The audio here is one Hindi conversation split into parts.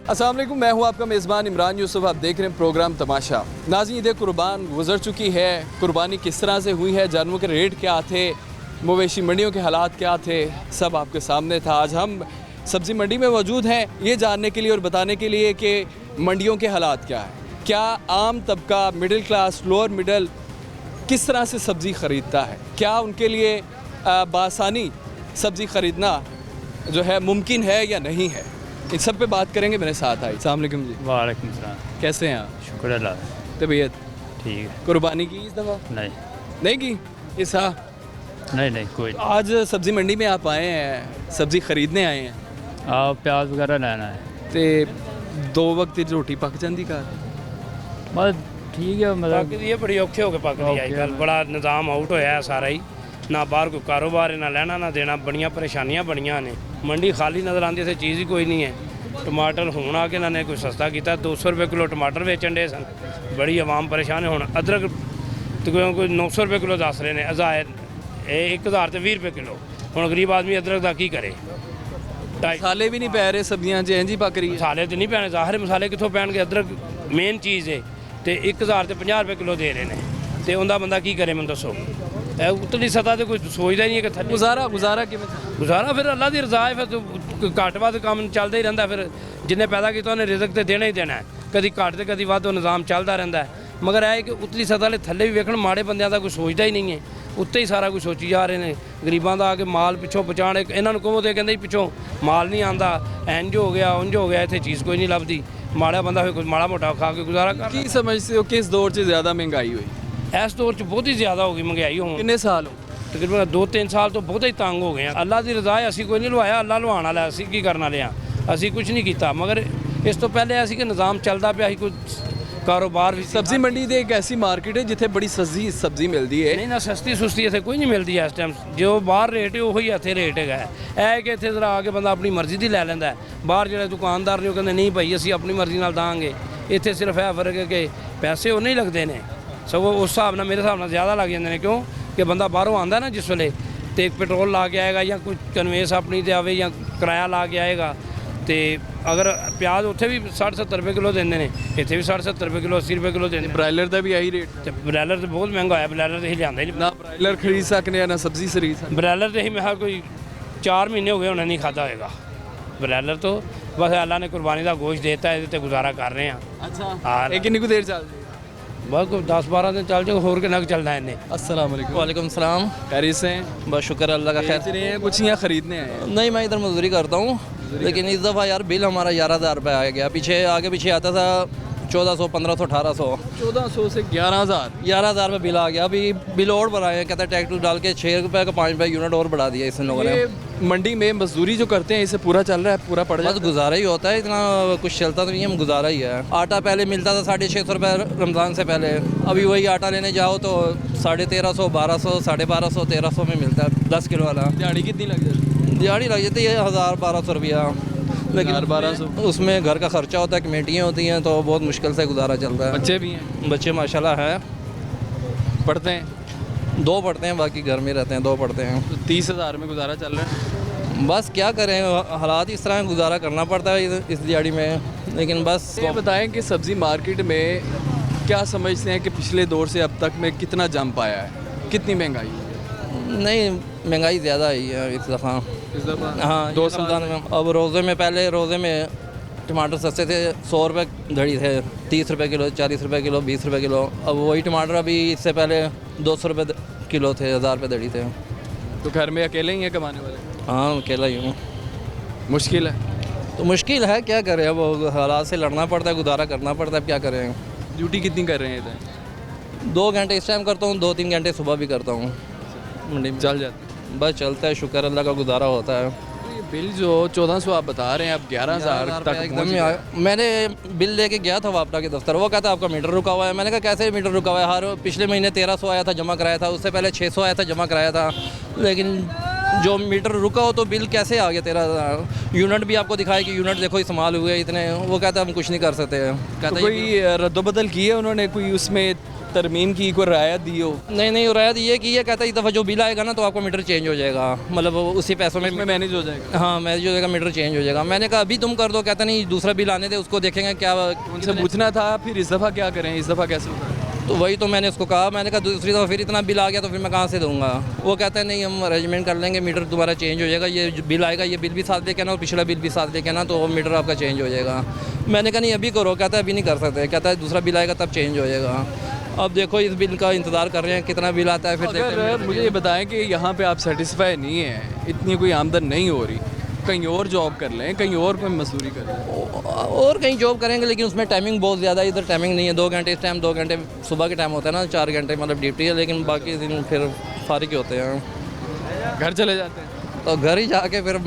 अस्सलाम वालेकुम, मैं हूं आपका मेज़बान इमरान यूसुफ। आप देख रहे हैं प्रोग्राम तमाशा। नाज़रीन, ईद कुर्बान गुजर चुकी है। कुर्बानी किस तरह से हुई है, जानवरों के रेट क्या थे, मवेशी मंडियों के हालात क्या थे, सब आपके सामने था। आज हम सब्ज़ी मंडी में मौजूद हैं ये जानने के लिए और बताने के लिए कि मंडियों के हालात क्या है। क्या आम तबका, मिडिल क्लास, लोअर मिडल किस तरह से सब्ज़ी ख़रीदता है, क्या उनके लिए बासानी सब्ज़ी ख़रीदना जो है मुमकिन है या नहीं है, इन सब पे बात करेंगे। मेरे साथ आई। अस्सलाम वालेकुम जी। वालेकुम सलाम। कैसे हैं आप? शुक्र अल्लाह। तबीयत ठीक है। कुर्बानी की इस दफ़ा? नहीं की इस नहीं कोई आज सब्ज़ी मंडी में आप आए हैं, सब्ज़ी ख़रीदने आए हैं आप प्याज वगैरह लेना है तो 2 वक्त की रोटी पक जाती घर? बस ठीक है, मतलब ये बड़ी औखे हो के पकदी आई गल। बड़ा निज़ाम आउट होया है सारा ही, ना बाहर कोई कारोबार है, ना लेना ना देना। बड़ियां परेशानियां बड़ियां ने। मंडी खाली नज़र आती है, चीज़ ही कोई नहीं है। टमाटर हूँ आके इन्होंने कोई सस्ता किया, 200 रुपये किलो टमाटर बेचन डे सन। बड़ी आवाम परेशान है। हुण अदरक तकरीबन कोई 900 रुपये किलो दस रहे हैं, 1000 ते 20 रुपये किलो। हुण गरीब आदमी अदरक का की करे? मसाले भी नहीं पै रहे सब्जियां जी पक रही है। मसाले तो नहीं पैने, ज़ाहिर मसाले कितों पैणगे? अदरक मेन चीज़ है तो 1000 ते 50 रुपये किलो दे रहे हैं, तो उनका बंदा की करे? मैं दसो। उतली सतह तो कोई सोचता ही नहीं है कि थल्ले गुजारा कि गुजारा फिर अल्लाह की रज़ा है। फिर घट वध काम चलता ही रहता। फिर जिन्हें पैदा किया उन्हें रिजक तो देना ही देना है, कभी घट तो कभी वध निज़ाम चलता रहता है। मगर है कि उतली सतह वाले थल्ले भी वेखण, माड़े बंदियां का कोई सोचता ही नहीं है। उत्ते ही सारा कुछ सोची जा रहे हैं। गरीबां का आके माल पिछों पहुँचाने, इन्होंने कहो तो कहते पिछों माल नहीं आता, इंज हो गया उंज हो गया, इतने चीज़ कोई नहीं लभदी। माड़ा बंदा फिर कुछ माड़ा मोटा खा के गुजारा कर। की समझते हो किस दौर से ज़्यादा महंगाई हुई? इस दौर च बहुत ही ज़्यादा हो गई महंगाई। हो कितने साल हो? तकरीबन 2-3 साल तो बहुत ही तंग हो गए हैं। अल्लाह की रज़ा है, असी कोई नहीं लवाया, अल्लाह लवाण वाला। असी की करन वाले हाँ, असी कुछ नहीं किया। मगर इस तो पहले ऐसी कि निज़ाम चलता पिया, कोई कारोबार भी। सब्जी मंडी तो एक ऐसी मार्केट है जिथे बड़ी सस्ती सब्जी मिलती है। नहीं ना, सस्ती सुस्ती इतने कोई नहीं मिलती है इस टाइम। जो बाहर रेट है वही इतने रेट है कि इतने जरा आके बंदा अपनी मर्जी की लै लैंदा है। बाहर जो दुकानदार ने कहते नहीं भाई असी अपनी मर्जी नाल दांगे। इतने सिर्फ है फर्क है कि पैसे वो नहीं लगते हैं, सगों उस हिसाब नाल मेरे हिसाब नाल ज़्यादा लग जाते हैं। क्यों कि बंदा बाहरों आंदा ना जिस वेले, तो एक पेट्रोल ला के आएगा या कुछ कन्वेस अपनी ते आवे या किराया ला के आएगा। तो अगर प्याज उत्थे भी 60-70 रुपये किलो देंगे ने, इतने भी 60-70 रुपये किलो, 80 रुपये किलो देंगे। ब्रायलर का भी यही रेट? तो ब्रायलर तो बहुत महंगा है। ब्रायलर तो लिया नहीं ना ब्रायलर खरीद सकने ना सब्जी खरीद सकते। ब्रायलर तो ही मैं कोई 4 महीने हो गए उन्हें नहीं खाता होगा ब्रायलर। तो बस अल्लाह ने कुर्बानी का गोश्त देता है, ये गुजारा कर रहे हैं। अच्छा हाँ, एक कितनी देर चल जाए? बस 10-12 दिन चल जाए, होर कितना चलना है इन्हें। अस्सलाम वालेकुम। वालेकुम सलाम। खैरियत से हैं? बस शुक्र अल्लाह का खैर। रहे हैं कुछ यहाँ खरीदने आए हैं? नहीं, मैं इधर मजदूरी करता हूँ, लेकिन इस दफ़ा यार बिल हमारा 11,000 रुपये आ गया। पीछे आगे पीछे आता था 1400, 1500, 1800, 1400 से 11,000। 11,000 रुपये बिल आ गया। अभी बिल और बढ़ाए हैं, कहते हैं टैक्स डाल के 6 रुपये का 5 रुपये यूनिट और बढ़ा दिया इस लोगों ने। ये मंडी में मजदूरी जो करते हैं इसे पूरा चल रहा है, पूरा पड़ बस जाता है? गुजारा ही होता है, इतना कुछ चलता तो नहीं है, गुजारा ही है। आटा पहले मिलता था 650 रुपये रमज़ान से पहले, अभी वही आटा लेने जाओ तो 1350, 1200, 1250, 1300 में मिलता है 10 किलो वाला। दिहाड़ी कितनी लग जाती है? दिहाड़ी लग जाती है 1000-1200 रुपया, लेकिन 1200 उसमें घर का खर्चा होता है, कमेटियाँ होती हैं, तो बहुत मुश्किल से गुजारा चलता है। बच्चे भी हैं? बच्चे माशाल्लाह है, पढ़ते हैं? 2 पढ़ते हैं, बाकी घर में रहते हैं, 2 पढ़ते हैं। तो 30,000 में गुजारा चल रहा है? बस क्या करें, हालात इस तरह गुजारा करना पड़ता है इस दिहाड़ी में, लेकिन बस। ये बताएं कि सब्ज़ी मार्केट में क्या समझते हैं कि पिछले दौर से अब तक में कितना जंप आया है, कितनी महंगाई? नहीं, महंगाई ज़्यादा आई है इस दफ़ा। इस दफ़ा हाँ, 2 रमज़ान में। अब रोज़े में टमाटर सस्ते थे, 100 रुपये धड़ी थे, 30 रुपये किलो, 40 रुपये किलो, 20 रुपये किलो। अब वही टमाटर अभी इससे पहले 200 रुपये किलो थे, 1000 रुपये धड़ी थे। तो घर में अकेले ही हैं कमाने वाले? हाँ, अकेला ही हूँ। मुश्किल है? तो मुश्किल है, क्या करें, अब हालात से लड़ना पड़ता है, गुजारा करना पड़ता है, अब क्या करें। ड्यूटी कितनी कर रहे हैं इधर? 2 घंटे इस टाइम करता हूँ, 2-3 घंटे सुबह भी करता हूँ मंडी में। चल जाते हैं? बस चलता है, शुक्र अल्लाह का, गुजारा होता है। तो ये बिल जो 1400 आप बता रहे हैं, अब 11,000 तक एकदम पहुंच ही गया। मैंने बिल लेके गया था वापडा के दफ्तर, वो कहता आपका मीटर रुका हुआ है। मैंने कहा कैसे मीटर रुका हुआ है, हर पिछले महीने 1300 आया था, जमा कराया था, उससे पहले 600 आया था, जमा कराया था, लेकिन जो मीटर रुका हो तो बिल कैसे आ गया 13,000? यूनिट भी आपको दिखाया कि यूनिट देखो इस्तेमाल हुए इतने, वो कहता हम कुछ नहीं कर सकते। कहता कोई रद्दोबदल की है उन्होंने, कोई उसमें तरमीम की, कोई रायत दी हो? नहीं रियायत ये की है, कहता है इस दफ़ा जो बिल आएगा ना तो आपको मीटर चेंज हो जाएगा, मतलब उसी पैसों में में मैनेज हो जाएगा। हाँ मैनेज हो जाएगा, मीटर चेंज हो जाएगा। मैंने कहा अभी तुम कर दो, कहता नहीं दूसरा बिल आने दे, उसको देखेंगे क्या। उनसे पूछना था फिर इस दफ़ा क्या करें, इस दफ़ा कैसे होगा? तो वही तो मैंने उसको कहा, मैंने कहा दूसरी दफ़ा फिर इतना बिल आ गया तो फिर मैं कहाँ से दूंगा। वो कहता है नहीं हम अरेंजमेंट कर लेंगे, मीटर दोबारा चेंज हो जाएगा, ये जो बिल आएगा ये बिल भी साथ लेके आना और पिछला बिल भी साथ लेके आना, तो मीटर आपका चेंज हो जाएगा। मैंने कहा नहीं अभी करो, कहता है अभी नहीं कर सकते, कहता है दूसरा बिल आएगा तब चेंज हो जाएगा। अब देखो इस बिल का इंतज़ार कर रहे हैं कितना बिल आता है, फिर देखते हैं। अगर मुझे ये बताएं कि यहाँ पे आप सेटिस्फाई नहीं हैं, इतनी कोई आमदन नहीं हो रही, कहीं और जॉब कर लें, कहीं और कोई मजदूरी कर लें। और कहीं जॉब करेंगे लेकिन उसमें टाइमिंग बहुत ज़्यादा है, इधर टाइमिंग नहीं है। 2 घंटे इस टाइम, 2 घंटे सुबह के टाइम होता है ना, 4 घंटे मतलब ड्यूटी है, लेकिन बाकी दिन फिर फारिग होते हैं, घर चले जाते हैं। तो घर ही जाके फिर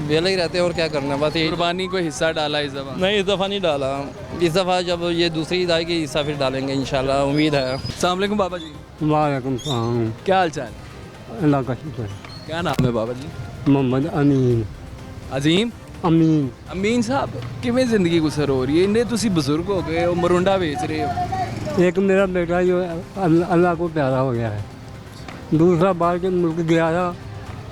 वेले ही रहते हैं और क्या करना, बस ये। कुर्बानी कोई हिस्सा डाला इस दफ़ा? नहीं इस दफ़ा नहीं डाला, इस दफ़ा जब ये दूसरी ईद आएगी हिस्सा फिर डालेंगे इंशाल्लाह, उम्मीद है। अस्सलाम वालेकुम बाबा जी, वालेकुम सलाम। क्या हाल चाल? अल्लाह का शुक्र। क्या नाम है बाबा जी? मोहम्मद अमीन। अजीम अमीन। अमीन साहब, किमें जिंदगी गुजर हो रही है? इन्हें तुसी बुजुर्ग हो गए हो, मरुंडा बेच रहे हो। एक मेरा बेटा जो है अल्लाह को प्यारा हो गया है, दूसरा बाहर के मुल्क गया था,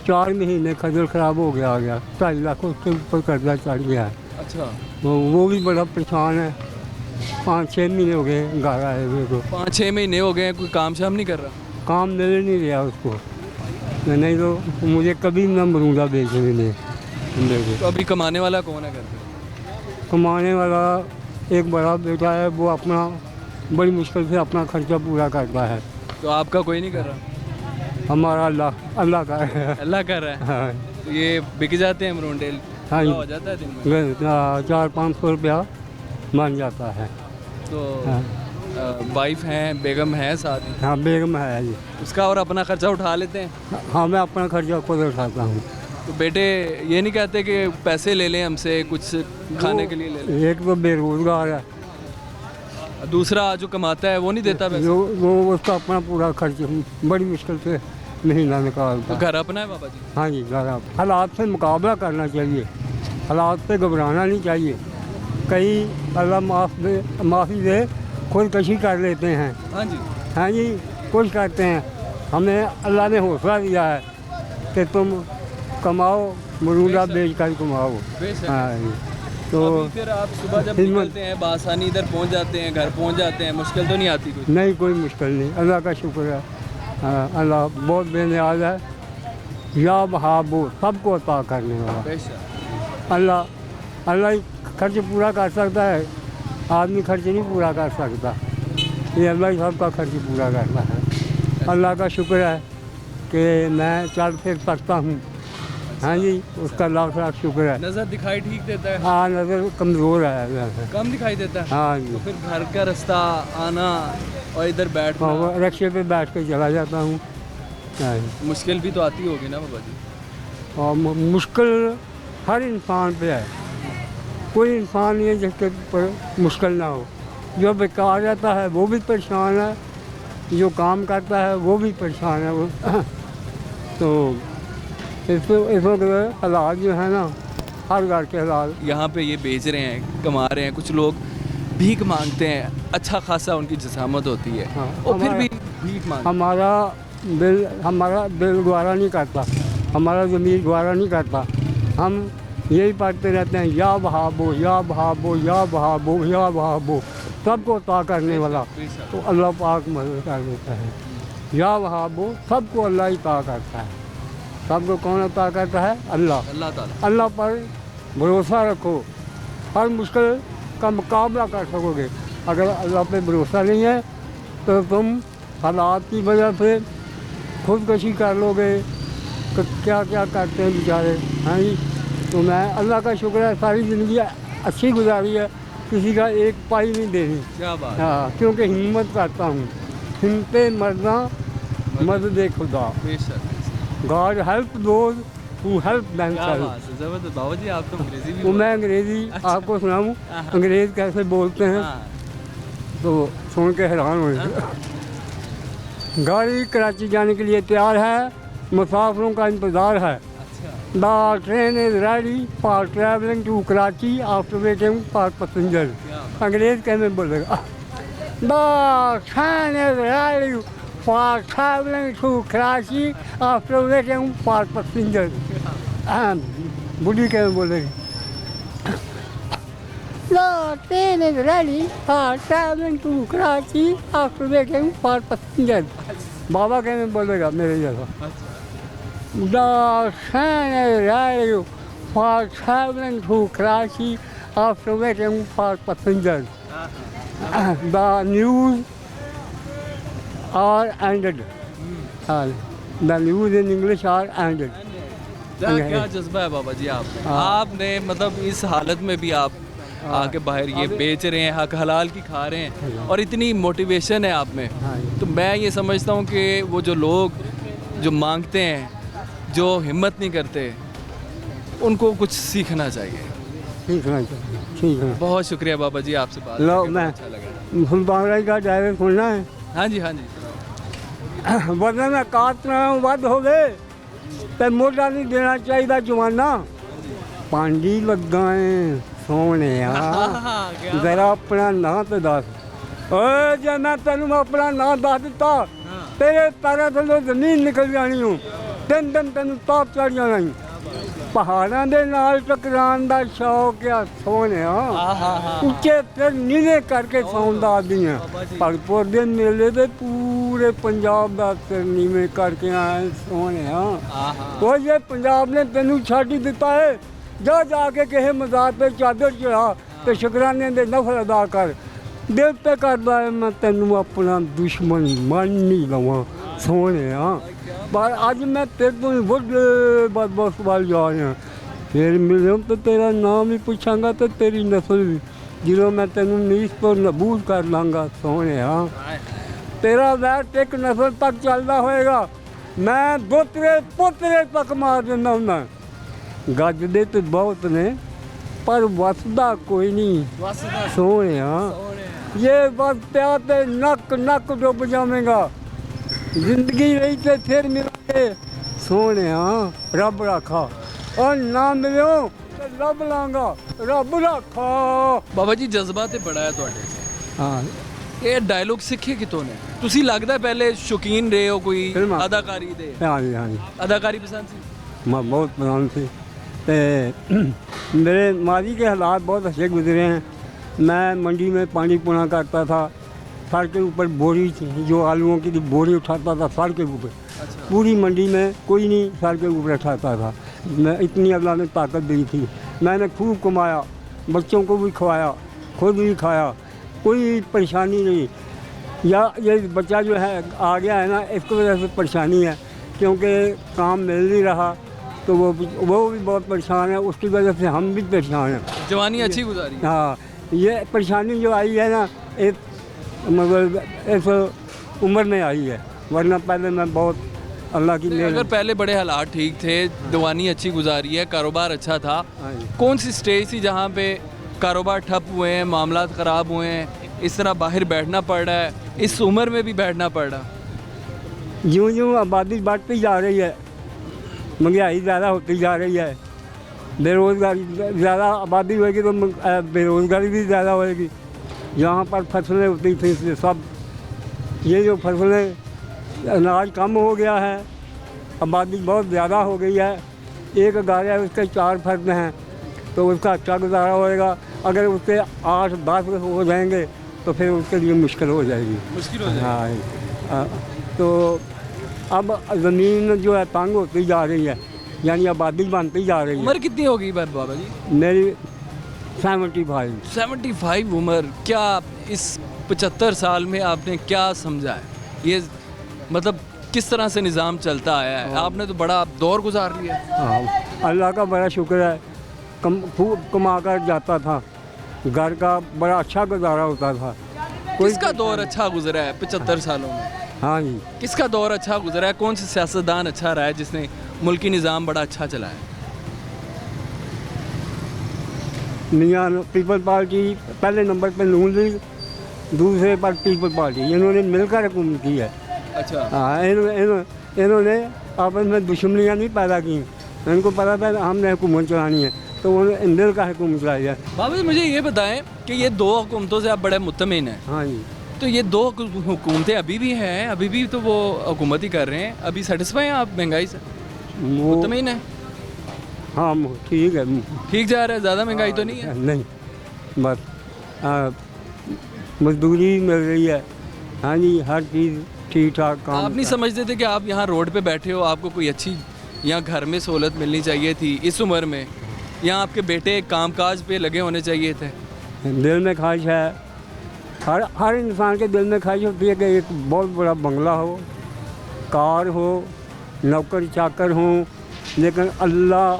4 महीने खजल ख़राब हो गया, आ गया 2.5 लाख उसके ऊपर कर्जा चढ़ गया है। अच्छा, वो भी बड़ा परेशान है, 5-6 महीने हो गए घर आए हुए को। 5-6 महीने हो गए, कोई काम शाम नहीं कर रहा? काम मिल नहीं रहा उसको, नहीं तो मुझे कभी ना मरूंगा बेचने में। तो अभी कमाने वाला कौन है घर पे? कमाने वाला एक बड़ा बेटा है, वो अपना बड़ी मुश्किल से अपना खर्चा पूरा करता है। तो आपका कोई नहीं कर रहा? हमारा अल्लाह का है। अल्लाह कर रहा है। हाँ तो ये बिक जाते हैं मरुंडे? हाँ जी। हो जाता है दिन में? 400-500 रुपया मान जाता है। तो हाँ वाइफ हैं, बेगम है साथ में? हाँ बेगम है जी। उसका और अपना खर्चा उठा लेते हैं? हाँ मैं अपना खर्चा खुद उठाता हूँ। तो बेटे ये नहीं कहते कि पैसे ले लें हमसे, कुछ खाने के लिए ले लें? एक तो बेरोजगार है, दूसरा जो कमाता है वो नहीं देता पैसे? वो उसका अपना पूरा खर्च बड़ी मुश्किल से महीना निकालता तो है। घर अपना है बाबा जी? हाँ जी घर हालात से मुकाबला करना चाहिए, हालात से घबराना नहीं चाहिए। कई अल्लाह माफ़ी दे खुदकशी कर लेते हैं। हाँ जी। हाँ जी कुछ करते हैं, हमें अल्लाह ने हौसला दिया है कि तुम कमाओ, मरूदा बेच कर कमाओ। बेशक। हाँ जी। तो अभी फिर आप सुबह जब हिम्मत- निकलते हैं बासानी इधर पहुंच जाते हैं, घर पहुंच जाते हैं, मुश्किल तो नहीं आती कुछ? नहीं कोई मुश्किल नहीं, अल्लाह का शुक्र है। हाँ, अल्लाह बहुत बेनियाज है, या बहाबो सबको अता करने वाला। बेशक। अल्लाह ही खर्च पूरा कर सकता है, आदमी खर्च नहीं पूरा कर सकता, ये अल्लाह ही सबका खर्च पूरा करता है। अल्लाह का शुक्र है कि मैं चल फिर सकता हूँ। हाँ जी उसका लाख लाख शुक्र है। नजर दिखाई ठीक देता है? हाँ नज़र कमज़ोर है वैसे। कम दिखाई देता है? हाँ तो जी फिर घर का रास्ता आना और इधर बैठना और रिक्शे पे बैठ कर चला जाता हूँ। हाँ जी। मुश्किल भी तो आती होगी ना बाबा जी? और मुश्किल हर इंसान पे है, कोई इंसान नहीं है जिसके पर मुश्किल ना हो। जो बेकार रहता है वो भी परेशान है, जो काम करता है वो भी परेशान है। वो तो इस वक्त हालात जो है ना, हर घर के हालात। यहाँ पे ये बेच रहे हैं, कमा रहे हैं, कुछ लोग भीख मांगते हैं, अच्छा खासा उनकी जसामत होती है, हाँ, और फिर भी हमारा- भीख मांगते हमारा दिल गवारा नहीं करता, हमारा ज़मीर गवारा नहीं करता। हम यही पढ़ते रहते हैं, या बहाबो या बहाबो या बहाबो या बहाबो, सबको अता करने वाला हैं। तो अल्लाह पाक मदद कर देता है। या वहाबो सबको अल्लाह ही अता करता है। सबको कौन अता करता है? अल्लाह। अल्लाह ताला। अल्लाह पर भरोसा रखो, हर मुश्किल का मुकाबला कर सकोगे। अगर अल्लाह पे भरोसा नहीं है तो तुम हालात की वजह से खुदकशी कर लोगे। तो क्या क्या करते हैं बेचारे। हाँ जी तो मैं अल्लाह का शुक्र है सारी ज़िंदगी अच्छी गुजारी है, किसी का एक पाई नहीं देनी। क्या बात? हाँ क्योंकि हिम्मत करता हूँ, हिम्मते मरना मदद खुदा। बेशक। God help those who help क्या देमसेल्फ। बात है, जबरदस्त। बाबा जी आप तो अंग्रेजी भी तो मैं बोलते अंग्रेज़ी अच्छा। आपको सुनाऊँ हाँ। अंग्रेज़ कैसे बोलते हैं। हैं हाँ। तो सुन के हैरान हो। गाड़ी कराची जाने के लिए तैयार है, मुसाफिरों का इंतज़ार है। अच्छा। The train is ready for travelling to Karachi after waiting for passenger. क्या बात? अंग्रेज़ कैसे बोलेगा। The sun is ready for traveling to Karachi after waiting for passengers. बुढ़ी क्या बोलेगी? The train is ready for traveling to Karachi after waiting for passengers. बाबा क्या बोलेगा मेरे जैसा? The sun is ready for traveling to Karachi after waiting for passengers. The news are ended. The news in English are ended. क्या जज्बा है बाबा जी आपने मतलब इस हालत में भी आप आके बाहर ये बेच रहे हैं, हक हलाल की खा रहे हैं और इतनी मोटिवेशन है आप में। तो मैं ये समझता हूँ कि वो जो लोग जो मांगते हैं, जो हिम्मत नहीं करते, उनको कुछ सीखना चाहिए। सीखना चाहिए, सीखना। बहुत शुक्रिया बाबा जी, आपसे बात लो करके मैं अच्छा लगा। फुलबांगड़ा का ड्राइवर खुलना है, हाँ जी हाँ जी। वरना मैं काट रहा हूँ, बंद हो गए तो मोटा नहीं देना चाहिए जमाना। पांडी लगाए सोने जरा अपना ना तो दस। जे मैं तेन अपना ना दस दिता तेरे पैरों थल्लों जमीन निकल जानी हूँ, दिन दिन तेन ताप चढ़ जाना ही। पहाड़ों के नाल टकरान का शौक है सोने, उच्चे फिर नीले करके सौंदा आदमी है। भगतपुर के मेले से पूरे पंजाब का सिर नीवे करके आए सोने। तो ये पंजाब ने तेनू छड्ड ही दिता है, जा जाके किसी मज़ार पे चादर चढ़ा तो शुकराने दे नफल अदा कर। दिल पे करदा है मैं तेनू अपना दुश्मन मन नहीं लवां सोने। पर अज मैं तेरे तो बड़े बदबख्त वाल जा रहा, फिर मिलूँ तो तेरा नाम ही पूछांगा तो तेरी नस्ल भी, जो मैं तेनू नीस पर नबूज कर लाँगा सोने। तेरा वैट एक नस्ल तक चलता होएगा, मैं दोतरे पोतरे तक मार देना हूँ। गजदे तो बहुत ने पर वसदा कोई नहीं सोने। ये बस प्याते नक नक डुब जावेगा, जिंदगी रही तो फिर मिलोगे सोने। रब रखा और ना मिलो तो रब लांगा, रब रखा। बाबा जी जज्बा तो बड़ा है ਤੁਹਾਡੇ। हाँ ਇਹ ਡਾਇਲੌਗ ਸਿੱਖੇ ਕਿਤੋਂ ਨੇ? ਤੁਸੀਂ ਲੱਗਦਾ ਪਹਿਲੇ ਸ਼ੌਕੀਨ ਰਹੇ ਹੋ ਕੋਈ ਫਿਲਮਾਂ। ਅਦਾਕਾਰੀ ਦੇ? हाँ जी हाँ जी, ਅਦਾਕਾਰੀ ਪਸੰਦ ਸੀ? मैं बहुत पसंद थी। तो मेरे माजी के हालात बहुत अच्छे गुजरे हैं। मैं मंडी में पानी पुना करता था, सर के ऊपर बोरी थी, जो आलूओं की बोरी उठाता था सर के ऊपर। पूरी मंडी में कोई नहीं सर के ऊपर उठाता था। मैं इतनी अल्लाह ने ताकत दी थी, मैंने खूब कमाया, बच्चों को भी खवाया, खुद भी खाया, कोई परेशानी नहीं। या ये बच्चा जो है आ गया है ना, इसकी वजह से परेशानी है, क्योंकि काम मिल नहीं रहा तो वो भी बहुत परेशान है, उसकी वजह से हम भी परेशान हैं। जवानी अच्छी गुजारी? हाँ, ये परेशानी जो आई है ना एक मतलब इस उम्र में आई है, वरना पहले मैं बहुत अल्लाह की मेहर। अगर पहले बड़े हालात ठीक थे, जवानी अच्छी गुजारी है, कारोबार अच्छा था, कौन सी स्टेज थी जहाँ पे कारोबार ठप हुए हैं, मामला ख़राब हुए हैं, इस तरह बाहर बैठना पड़ रहा है, इस उम्र में भी बैठना पड़ रहा? यूँ यूँ आबादी बढ़ती जा रही है, महंगाई ज़्यादा होती जा रही है, बेरोज़गारी ज़्यादा आबादी होगी तो बेरोज़गारी भी ज़्यादा होगी। यहाँ पर फसलें होती थी सब, ये जो फसलें अनाज कम हो गया है, आबादी बहुत ज़्यादा हो गई है। एक घर है उसके 4 फर्द हैं तो उसका अच्छा गुजारा होएगा, अगर उसके 8-10 हो जाएंगे तो फिर उसके लिए मुश्किल हो जाएगी। मुश्किल हो जाएगी। हाँ, तो अब ज़मीन जो है तंग होती जा रही है, यानी आबादी बनती जा रही है। उम्र कितनी होगी बाबा जी? मेरी 75। 75 उम्र। क्या इस 75 साल में आपने क्या समझा है? ये मतलब किस तरह से निज़ाम चलता आया है? आपने तो बड़ा दौर गुजार लिया। हाँ, अल्लाह का बड़ा शुक्र है, खूब कमा कर जाता था, घर का बड़ा अच्छा गुजारा होता था। किसका दौर अच्छा गुजरा है 75 सालों में? हाँ जी, किसका दौर अच्छा गुजरा है? कौन सा सियासतदान अच्छा रहा है जिसने मुल्की निज़ाम बड़ा अच्छा चलाया? मियाँ पीपल पार्टी पहले नंबर पर नून लीग, दूसरे पर पीपल पार्टी, इन्होंने मिलकर हुकूमत की है। अच्छा। हाँ, इन्होंने आपस में दुश्मनियाँ नहीं पैदा की, इनको पता था हमने हुकूमत चलानी है तो उन्होंने मिल का हुकूमत चलाई है। बाबा जी मुझे ये बताएं कि ये 2 हुकूमतों से आप बड़े मुतमिन हैं। हाँ जी। तो ये दो हुकूमतें अभी भी हैं, अभी भी तो वो हुकूमत ही कर रहे हैं, अभी सेटिस्फाई हैं आप महंगाई से? वो मुतमईन है? हाँ ठीक है। ठीक जा रहा है, ज़्यादा महंगाई तो नहीं है? नहीं, बस मजदूरी मिल रही है। हाँ जी, हर चीज़ ठीक ठाक काम। आप नहीं समझते थे कि आप यहाँ रोड पे बैठे हो, आपको कोई अच्छी यहाँ घर में सहूलत मिलनी चाहिए थी इस उम्र में? यहाँ आपके बेटे कामकाज पे लगे होने चाहिए थे। दिल में ख्वाहिश है, हर इंसान के दिल में ख्वाहिश होती है कि एक बहुत बड़ा बंगला हो, कार हो, नौकर चाकर हो, लेकिन अल्लाह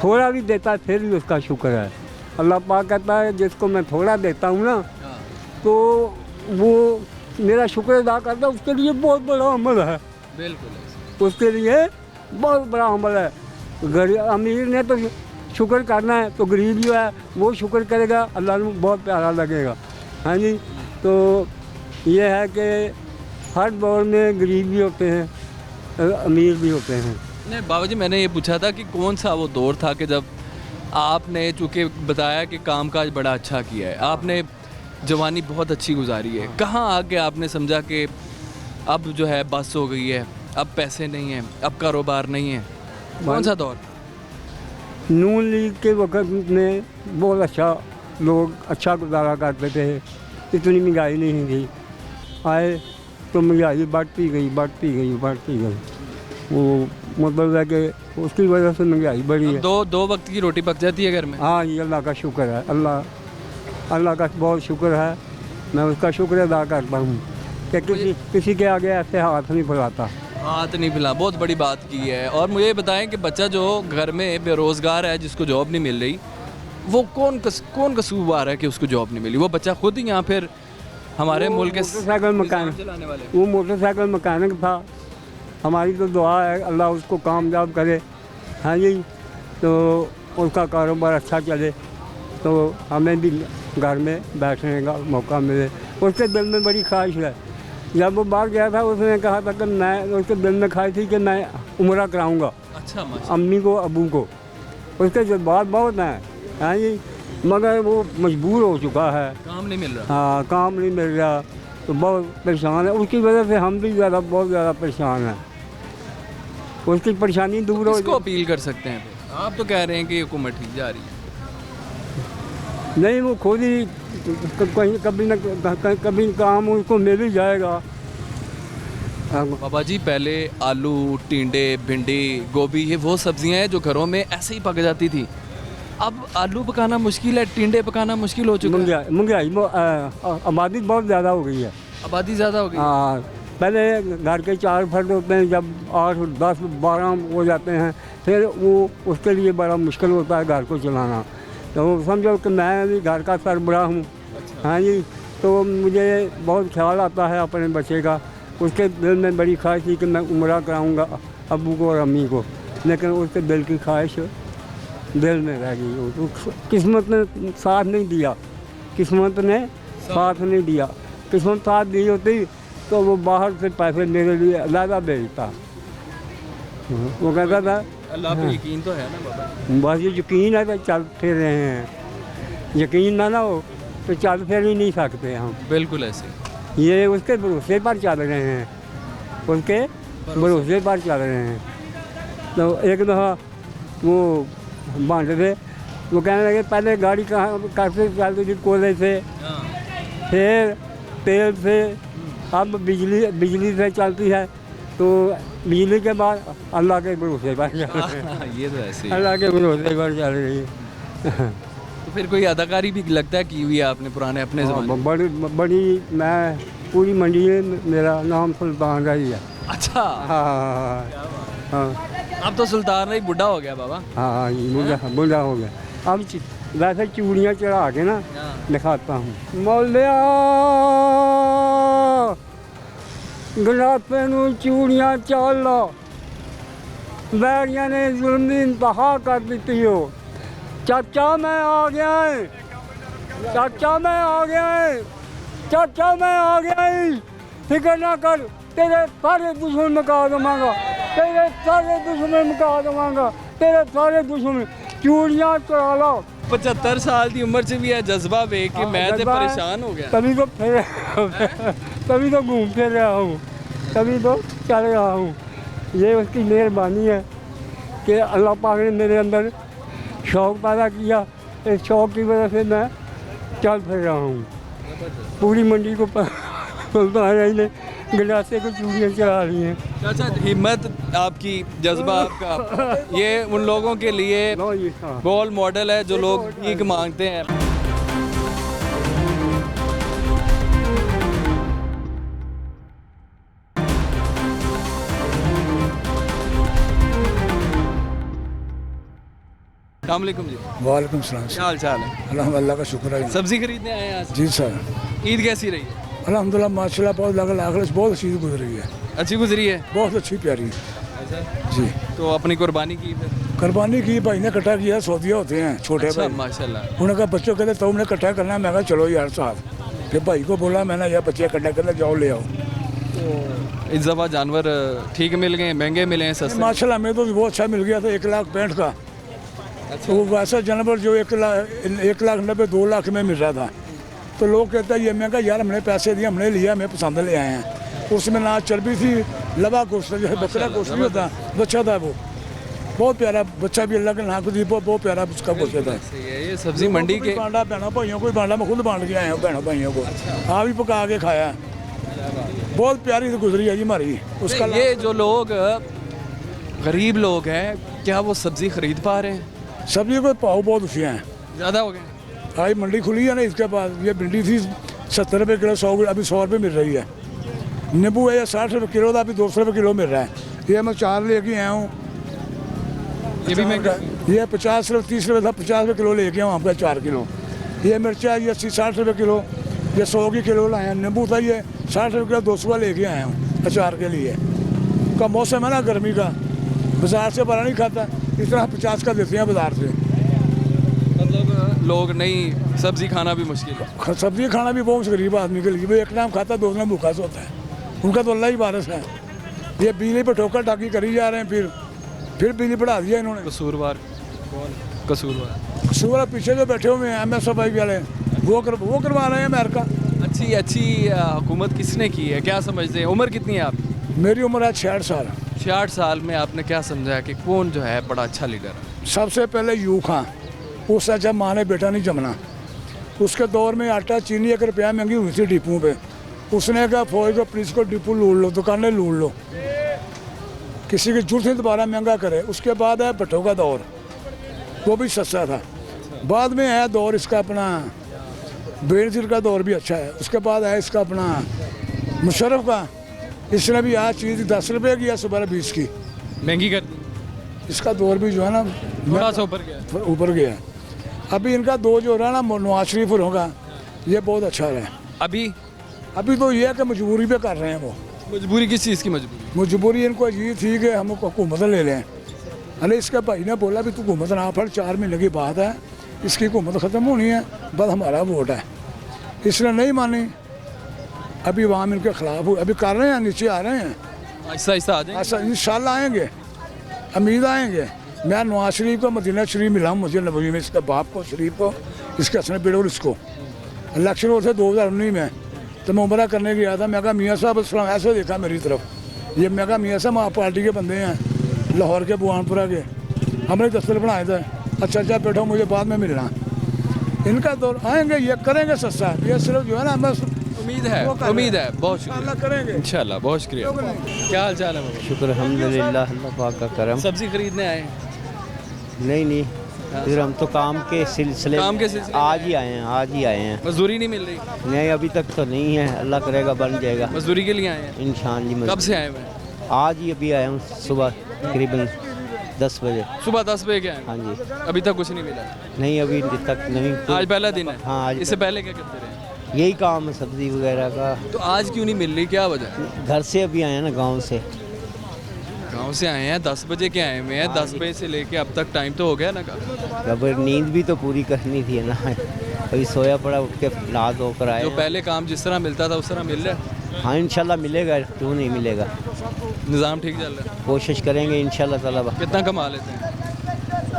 थोड़ा भी देता है फिर भी उसका शुक्र है। अल्लाह पाक कहता है जिसको मैं थोड़ा देता हूँ ना, तो वो मेरा शुक्र अदा करता है, उसके लिए बहुत बड़ा अमल है। बिल्कुल, उसके लिए बहुत बड़ा अमल है। अमीर ने तो शुक्र करना है, तो गरीब जो है वो शुक्र करेगा, अल्लाह को बहुत प्यारा लगेगा। हाँ जी, तो ये है कि हर दौर में गरीब भी होते हैं, अमीर भी होते हैं। नहीं बाबा जी, मैंने ये पूछा था कि कौन सा वो दौर था कि जब आपने चूँकि बताया कि कामकाज बड़ा अच्छा किया है, आपने जवानी बहुत अच्छी गुजारी है, कहाँ आके आपने समझा कि अब जो है बस हो गई है, अब पैसे नहीं हैं, अब कारोबार नहीं है? कौन सा दौर? नून लीग के वक्त में बहुत अच्छा, लोग अच्छा गुजारा करते थे, इतनी महंगाई नहीं थी। आए तो महंगाई बढ़ती गई, बढ़ती गई, बढ़ती गई। वो मतलब है कि उसकी वजह से महंगाई बढ़ी है। दो वक्त की रोटी पक जाती है घर में? हाँ, ये अल्लाह का शुक्र है, अल्लाह का बहुत शुक्र है। मैं उसका शुक्र अदा करता हूँ कि किसी के आगे ऐसे हाथ नहीं फैलाता। हाथ नहीं फैला, बहुत बड़ी बात की है। और मुझे बताएं कि बच्चा जो घर में बेरोज़गार है, जिसको जॉब नहीं मिल रही, वो कौन कसूरवार है कि उसको जॉब नहीं मिली? वो बच्चा खुद ही यहाँ फिर हमारे मुल्क के मोटरसाइकिल मैकेनिक चलाने वाले? वो मोटरसाइकिल मैकेनिक था। हमारी तो दुआ है अल्लाह उसको कामयाब करे। हाँ जी, तो उसका कारोबार अच्छा चले, तो हमें भी घर में बैठने का मौका मिले। उसके दिल में बड़ी ख्वाहिश है। जब वो बाहर गया था, उसने कहा था कि मैं, उसके दिल में ख्वाहिश थी कि मैं उम्रा कराऊंगा। अच्छा, अम्मी को, अबू को। उसके जज्बात बहुत हैं। हाँ जी, मगर वो मजबूर हो चुका है, काम नहीं मिल रहा। हाँ, काम नहीं मिल रहा, तो बहुत परेशान है। उसकी वजह से हम भी बहुत ज़्यादा परेशान हैं। उसकी परेशानी दूर हो। किसको अपील कर सकते हैं? आप तो कह रहे हैं कि हुकूमत ठीक जा रही है। नहीं, वो खुद ही कहीं कभी काम उसको मिल ही जाएगा। बाबा जी, पहले आलू, टिंडे, भिंडी, गोभी, ये वो सब्जियां हैं जो घरों में ऐसे ही पक जाती थी। अब आलू पकाना मुश्किल है, टिंडे पकाना मुश्किल हो चुका है। महंगाई आबादी बहुत ज़्यादा हो गई है। आबादी ज़्यादा हो गई। हाँ, पहले घर के 4 फर्द होते हैं, जब 8, 10, 12 हो जाते हैं, फिर वो उसके लिए बड़ा मुश्किल होता है घर को चलाना। तो समझो कि मैं भी घर का सरबराह हूँ। हाँ जी, तो मुझे बहुत ख्याल आता है अपने बच्चे का। उसके दिल में बड़ी ख्वाहिश थी कि मैं उम्रा कराऊँगा अबू को और अम्मी को, लेकिन उसके दिल की ख्वाहिश दिल में रह गई। तो किस्मत ने साथ नहीं दिया, किस्मत ने साथ नहीं दिया। किस्मत साथ दी होती तो वो बाहर से पैसे मेरे लिए अलग भेजता। वो कहता था अल्लाह पे यकीन तो है ना बाबा? बस ये यकीन है तो चल फिर रहे हैं, यकीन ना हो तो चल फिर ही नहीं सकते हम। बिल्कुल ऐसे। ये उसके भरोसे पर चल रहे हैं, उसके भरोसे पर चल रहे हैं। तो एक दफ़ा वो बांटे थे, वो कहने लगे पहले गाड़ी कहाँ कैसे चलती थी, कोयले से, फिर तेल से, अब बिजली से चलती है। तो बिजली के बाद अल्लाह के भरोसे पर चल रही है। ये तो ऐसे ही। अल्लाह के भरोसे पर चल रही है। तो फिर कोई अदाकारी भी लगता है की हुई है आपने पुराने अपने ज़माने में? बड़ी मैं पूरी मंडी में मेरा नाम सुल्तान रही है। अच्छा, हाँ हाँ अब तो सुल्तान रही बुढ़ा हो गया बाबा। हाँ, बुढ़ा हो गया। अब वैसे चूड़ियाँ चढ़ा के ना दिखाता हूँ। मौलिया गलापे नूं चूड़ियाँ चाल लो, बैरिया ने जुल्म की इंतहा कर दी हो। चाचा मैं आ गया है, चाचा मैं आ गया है, चाचा मैं आ गया है, फिक्र ना कर, तेरे सारे दुश्मन मिटा दूँगा, तेरे सारे दुश्मन मिटा दूँगा, तेरे सारे दुश्मन। चूड़ियाँ चढ़ा लो, 75 साल की उम्र से भी है जज्बा वे कि मैं तो जज्बा है, परेशान हो गया। तभी तो फिर तभी तो घूम फिर रहा हूँ, तभी तो चल रहा हूँ। ये उसकी मेहरबानी है कि अल्लाह पाक ने मेरे अंदर शौक़ पैदा किया। इस शौक़ की वजह से मैं चल फिर रहा हूँ। पूरी मंडी को महाराज ने गिलासे को चूड़ियाँ चढ़ा रही हैं। अच्छा, हिम्मत आपकी, जज्बा आपका, ये उन लोगों के लिए रोल मॉडल है जो लोग भीख मांगते हैं। अस्सलाम वालेकुम जी, वालेकुम सलाम। क्या हाल चाल है? अल्हम्दुलिल्लाह का शुक्र है। सब्जी खरीदने आए हैं आज? जी सर, ईद कैसी रही है? अल्हम्दुलिल्लाह माशाल्लाह बहुत बहुत अच्छी गुजरी है, अच्छी गुजरी है। बहुत अच्छी प्यारी। अच्छा जी, तो अपनी कुर्बानी की फिर? कुर्बानी की भाई ने इकट्ठा किया, सौदिया होते हैं छोटे अच्छा, भाई। माशाल्लाह। उन्होंने कहा बच्चों कहते तुमने इकट्ठा करना है। मैं कहा चलो यार साथ। फिर भाई को बोला मैंने यार बच्चे इकट्ठा करना, जाओ ले आओ। इस दफ़ा जानवर ठीक मिल गए, महंगे मिले हैं, सस्ते? माशाल्लाह में तो बहुत अच्छा मिल गया था, 1,65,000 का। तो वो वैसा जानवर जो 1,90,000 2 लाख में मिल रहा था। तो लोग कहते हैं ये, मैं कहा यार हमने पैसे दिए, हमने लिया, हमें पसंद ले आए हैं। उसमें ना चर्बी थी, लबा गोश्त जो है बकरा गोश्त नहीं होता, बच्चा था वो बहुत प्यारा बच्चा भी अल्लाह के नाम को दी, बहुत प्यारा उसका गोश्त था। सही है। ये सब्जी मंडी के बांटा बहनों भाइयों को बांटा, मैं खुद बांट के आया हूँ बहनों भाइयों को। आप भी पका के खाया, बहुत प्यारी तो गुजरी है जी हमारी। उसका ये जो लोग गरीब लोग हैं, क्या वो सब्जी खरीद पा रहे हैं? सब्जी को भाव बहुत ऊँचे हैं, ज़्यादा हो गए? आज मंडी खुली है ना, इसके बाद ये भिंडी थी 70 रुपये किलो, 100 अभी 100 रुपये मिल रही है। नींबू है 60 रुपये किलो था, अभी 200 रुपये किलो मिल रहा है। ये मैं 4 लेके आया हूँ। ये भी महंगा? ये 50 रुपये 30 रुपये था, 50 रुपये किलो लेके आऊँ आपका 4 किलो। ये मिर्चा ये 80-60 रुपये किलो, ये 100 की किलो लाए हैं। नींबू था ये 60 रुपये किलो, 200 का लेके आया हूँ अचार के लिए। का मौसम है ना गर्मी का, बाजार से बड़ा नहीं खाता, इस तरह 50 का देते हैं बाजार से। मतलब लोग नहीं, सब्जी खाना भी मुश्किल है। सब्जी खाना भी बहुत गरीब आदमी के लिए, वो एक टाइम खाता, 2 टाइम भूखा सोता है। उनका तो अल्लाह ही वारिस है। ये बिजली पर ठोकर टाकी करी जा रहे हैं, फिर बिजली बढ़ा दिया इन्होंने। कसूरवार कौन? कसूरवार सूरा पीछे जो बैठे हुए हैं MSFI वाले, वो करवा रहे हैं अमेरिका। अच्छी हुकूमत किसने की है, क्या समझते हैं? उम्र कितनी है आपकी? मेरी उम्र है 66 साल। 66 साल में आपने क्या समझा कि कौन जो है बड़ा अच्छा लीडर है? सबसे पहले यूँ खां, उससे जब माँ ने बेटा नहीं जमना। उसके दौर में आटा चीनी 1 रुपया महंगी हुई थी डिपू पे। उसने कहा फौज को पुलिस को डिपू लूट लो, दुकानें लूट लो, किसी की जरूरत नहीं दोबारा महंगा करे। उसके बाद है भट्टो का दौर, वो भी सस्ता था। बाद में है दौर इसका अपना बेनज़ीर का दौर भी अच्छा है। उसके बाद है इसका अपना मुशर्रफ का, इसने भी आज चीज़ 10 रुपये की है, सुबह 20 की महंगी कर दी। इसका दौर भी जो है ना थोड़ा सा ऊपर गया है। अभी इनका 2 जो रहा ना नवाज शरीफ होगा, ये बहुत अच्छा रहा है। अभी तो ये है कि मजबूरी पे कर रहे हैं वो। मजबूरी किस चीज़ की मजबूरी? मजबूरी इनको ये थी कि हम हुकूमत ले लें। अरे इसके भाई ने बोला भी तू हुकूमत ना फड़, 4 महीने की बात है, इसकी हुकूमत ख़त्म होनी है, बस हमारा वोट है। इसने नहीं मानी, अभी वहाँ इनके खिलाफ हुए, अभी कर रहे हैं, नीचे आ रहे हैं, ऐसा आ जाए। ऐसा इंशाल्लाह आएंगे, उम्मीद आएंगे। मैं नवाज शरीफ को मदीना शरीफ मिला हूँ, मुझे नबी में, इसके बाप को शरीफ को, इसके हसन बेटे और इसको। इलेक्शन हुए थे 2019 में, तो मैं उम्रा करने गया था। मैं कहा मियाँ साहब अस्सलाम, ऐसे देखा मेरी तरफ। ये मैं कहा मियाँ साहब आप पार्टी के बंदे हैं, लाहौर के बुआनपुरा के, हमने दफ्तर बनाए थे। अच्छा बैठो, मुझे बाद में मिलना। इनका दौर आएंगे, ये करेंगे सस्ता। ये सिर्फ जो है ना, बस उम्मीद है। बहुत शुक्रिया, करेंगे इंशाल्लाह। बहुत शुक्रिया। क्या हाल चाल है बाबा? शुक्र अल्हम्दुलिल्लाह, अल्लाह पाक का करम। सब्जी खरीदने आए? नहीं फिर हम तो काम के सिलसिले आज ही आए हैं। मजदूरी नहीं मिल रही? नहीं अभी तक तो नहीं है, अल्लाह करेगा बन जाएगा। मजदूरी के लिए आए हैं इंशाअल्लाह। कब से आए हुए? आज ही अभी आया हूँ, सुबह तकरीबन 10 बजे। सुबह 10 बजे के आए? हाँ जी। अभी तक कुछ नहीं मिला? नहीं अभी तक नहीं। आज पहला दिन है? हाँ आज। इससे पहले क्या करते रहे? यही काम है सब्जी वगैरह का। तो आज क्यों नहीं मिल रही, क्या वजह? घर से अभी आए हैं ना, गाँव से। गांव से आए हैं, 10 बजे के आए हुए हैं। 10 बजे से लेके अब तक टाइम तो हो गया ना का? अब नींद भी तो पूरी करनी थी ना, अभी सोया पड़ा, उठ के नहा धोकर आए। जो पहले काम जिस तरह मिलता था उस तरह मिल रहा है? हाँ इंशाल्लाह मिलेगा, क्यों नहीं मिलेगा। निज़ाम ठीक चल रहा है? कोशिश करेंगे इंशाल्लाह ताला। कितना कमा लेते हैं?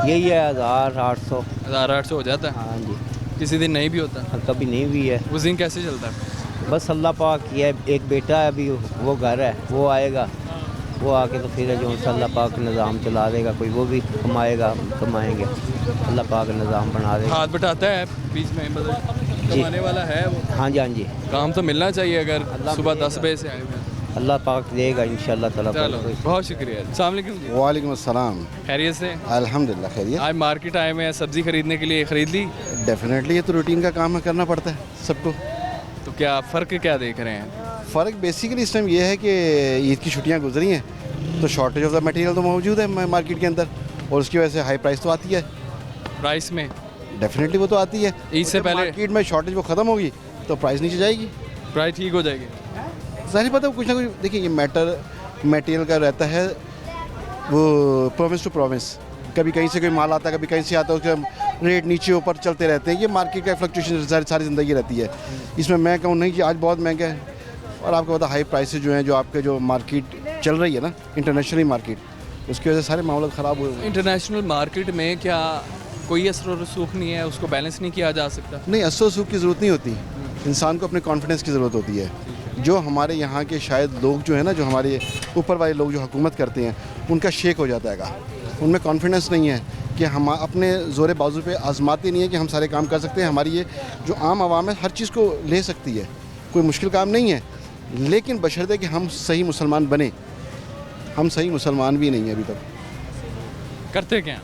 यही है 1800। 1800 हो जाता है, हाँ जी। किसी दिन नहीं भी होता? कभी नहीं भी है। उस दिन कैसे चलता है? बस अल्लाह पाक की है, एक बेटा है अभी, वो घर है, वो आएगा, वो आके तो फिर जो अल्लाह पाक निज़ाम चला देगा, कोई वो भी कमाएगा, हम कमाएंगे, अल्लाह पाक निज़ाम बना देगा। हाथ बटाता है बीच में, मतलब कमाने वाला है वो? हाँ जी, हाँ जी। काम तो मिलना चाहिए अगर सुबह 10 बजे से आए हुए हैं। अल्लाह पाक देगा इंशाअल्लाह ताला। चलो बहुत शुक्रिया। अस्सलाम वालेकुम जी। वालेकुम अस्सलाम। खैरियत से? अल्हम्दुलिल्लाह खैरियत। आज मार्केट आए हुए हैं सब्जी खरीदने के लिए, खरीद ली? डेफिनेटली ये तो रूटीन का काम है, करना पड़ता है सबको। तो क्या फ़र्क क्या देख रहे हैं? फ़र्क बेसिकली इस टाइम ये है कि ईद की छुट्टियां गुजरी हैं तो शॉर्टेज ऑफ द मटेरियल तो मौजूद है मार्केट के अंदर, और उसकी वजह से हाई प्राइस तो आती है। प्राइस में डेफिनेटली वो तो आती है। ईद से पहले मार्केट में शॉर्टेज वो ख़त्म होगी तो प्राइस नीचे जाएगी, प्राइस ठीक हो जाएगी। ज़ाहिर पता है कुछ ना कुछ। देखिए ये मटेरियल का रहता है वो प्रोविंस टू प्रोविंस, कभी कहीं से कोई माल आता है, कभी कहीं से आता है, उसका रेट नीचे ऊपर चलते रहते हैं। ये मार्केट का फ्लक्चुएशन सारी ज़िंदगी रहती है। इसमें मैं कहूँ नहीं कि आज बहुत महंगा है, और आपको पता हाई प्राइसेस जो हैं, जो आपके जो मार्केट चल रही है ना इंटरनेशनली मार्केट, उसकी वजह से सारे मामले ख़राब हुए। इंटरनेशनल मार्केट में क्या कोई असर और रसूख नहीं है, उसको बैलेंस नहीं किया जा सकता? नहीं, असर रसूख की ज़रूरत नहीं होती, इंसान को अपने कॉन्फिडेंस की ज़रूरत होती है। जो हमारे यहाँ के शायद लोग जो है ना, जो हमारे ऊपर वाले लोग जो हुकूमत करते हैं, उनका शेक हो जाता है, उनमें कॉन्फिडेंस नहीं है कि हम अपने ज़ोरे बाजू पे आजमाते नहीं है कि हम सारे काम कर सकते हैं। हमारी ये जो आम आवाम है हर चीज़ को ले सकती है, कोई मुश्किल काम नहीं है, लेकिन बशर्ते कि हम सही मुसलमान बने। हम सही मुसलमान भी नहीं हैं अभी तक। करते क्या?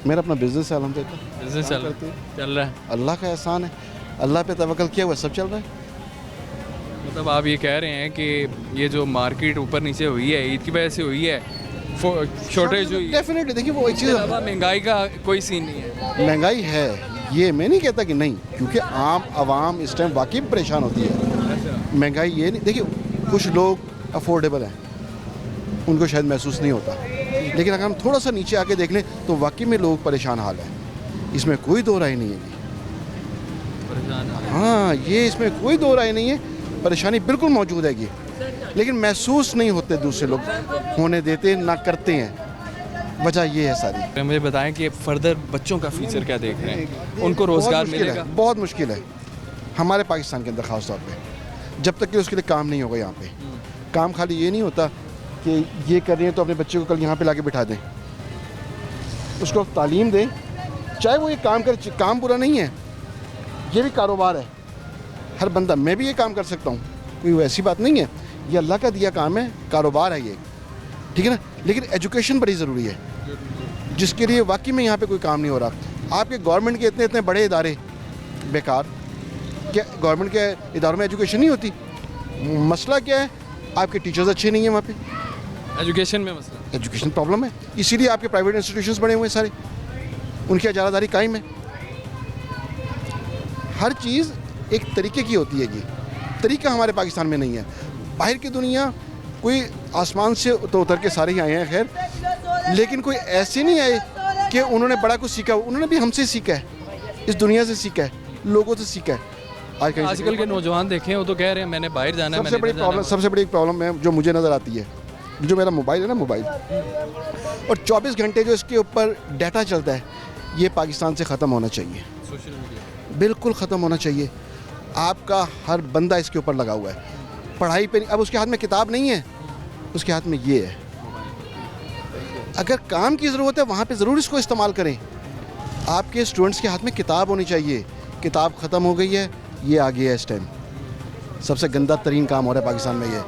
मेरा अपना बिज़नेस है, अल्हम्दुलिल्लाह बिजनेस चल रहा है। अल्लाह का एहसान है, अल्लाह पे तवक्कल किया हुआ, सब चल रहा है। मतलब आप ये कह रहे हैं कि ये जो मार्केट ऊपर नीचे हुई है ईद की वजह से हुई है, शॉर्टेज हुई है। डेफिनेटली देखिए वो एक चीज़, महंगाई का कोई सीन नहीं है। महंगाई है, ये मैं नहीं कहता कि नहीं, क्योंकि आम आवाम इस टाइम वाकई परेशान होती है। महंगाई ये नहीं, देखिए कुछ लोग अफोर्डेबल हैं, उनको शायद महसूस नहीं होता, लेकिन अगर हम थोड़ा सा नीचे आके देख लें तो वाकई में लोग परेशान हाल है, इसमें कोई दो राय नहीं है। हाँ, ये इसमें कोई दो राय नहीं है, परेशानी बिल्कुल मौजूद है, लेकिन महसूस नहीं होते, दूसरे लोग होने देते ना करते हैं, वजह ये है सारी। मुझे बताएं कि फर्दर बच्चों का फ्यूचर क्या देख रहे हैं, उनको रोज़गार मिलेगा? बहुत मुश्किल है हमारे पाकिस्तान के अंदर ख़ास तौर पे, जब तक कि उसके लिए काम नहीं होगा। यहाँ पे काम खाली ये नहीं होता कि ये कर रहे हैं तो अपने बच्चे को कल यहाँ पे लाके बिठा दें, उसको तालीम दें, चाहे वो ये काम करे। काम बुरा नहीं है, ये भी कारोबार है, हर बंदा, मैं भी ये काम कर सकता हूँ, कोई वैसी बात नहीं है, ये अल्लाह का दिया काम है, कारोबार है ये, ठीक है ना। लेकिन एजुकेशन बड़ी ज़रूरी है, जिसके लिए वाकई में यहाँ पे कोई काम नहीं हो रहा। आपके गवर्नमेंट के इतने इतने बड़े इदारे बेकार, क्या गवर्नमेंट के इदारों में एजुकेशन नहीं होती? मसला क्या है? आपके टीचर्स अच्छे नहीं हैं वहाँ पे, एजुकेशन में मसला, एजुकेशन प्रॉब्लम है, इसीलिए आपके प्राइवेट इंस्टीट्यूशंस बने हुए हैं सारे, उनकी इजारादारी कायम है। हर चीज़ एक तरीके की होती है, ये तरीका हमारे पाकिस्तान में नहीं है। बाहर की दुनिया कोई आसमान से तो उतर के सारे ही आए हैं खैर, लेकिन कोई ऐसे नहीं आए कि उन्होंने बड़ा कुछ सीखा, उन्होंने भी हमसे सीखा है, इस दुनिया से सीखा है, लोगों से सीखा है। आजकल के नौजवान देखें, वो तो कह रहे हैं मैंने बाहर जाना है। सबसे बड़ी प्रॉब्लम है जो मुझे नज़र आती है, जो मेरा मोबाइल है ना, मोबाइल, और 24 घंटे जो इसके ऊपर डाटा चलता है, ये पाकिस्तान से ख़त्म होना चाहिए, सोशल मीडिया बिल्कुल ख़त्म होना चाहिए। आपका हर बंदा इसके ऊपर लगा हुआ है, पढ़ाई पे। अब उसके हाथ में किताब नहीं है, उसके हाथ में ये है। अगर काम की ज़रूरत है वहाँ पे ज़रूर इसको इस्तेमाल करें। आपके स्टूडेंट्स के हाथ में किताब होनी चाहिए, किताब ख़त्म हो गई है, ये आ गया है इस टाइम। सबसे गंदा तरीन काम हो रहा है पाकिस्तान में ये,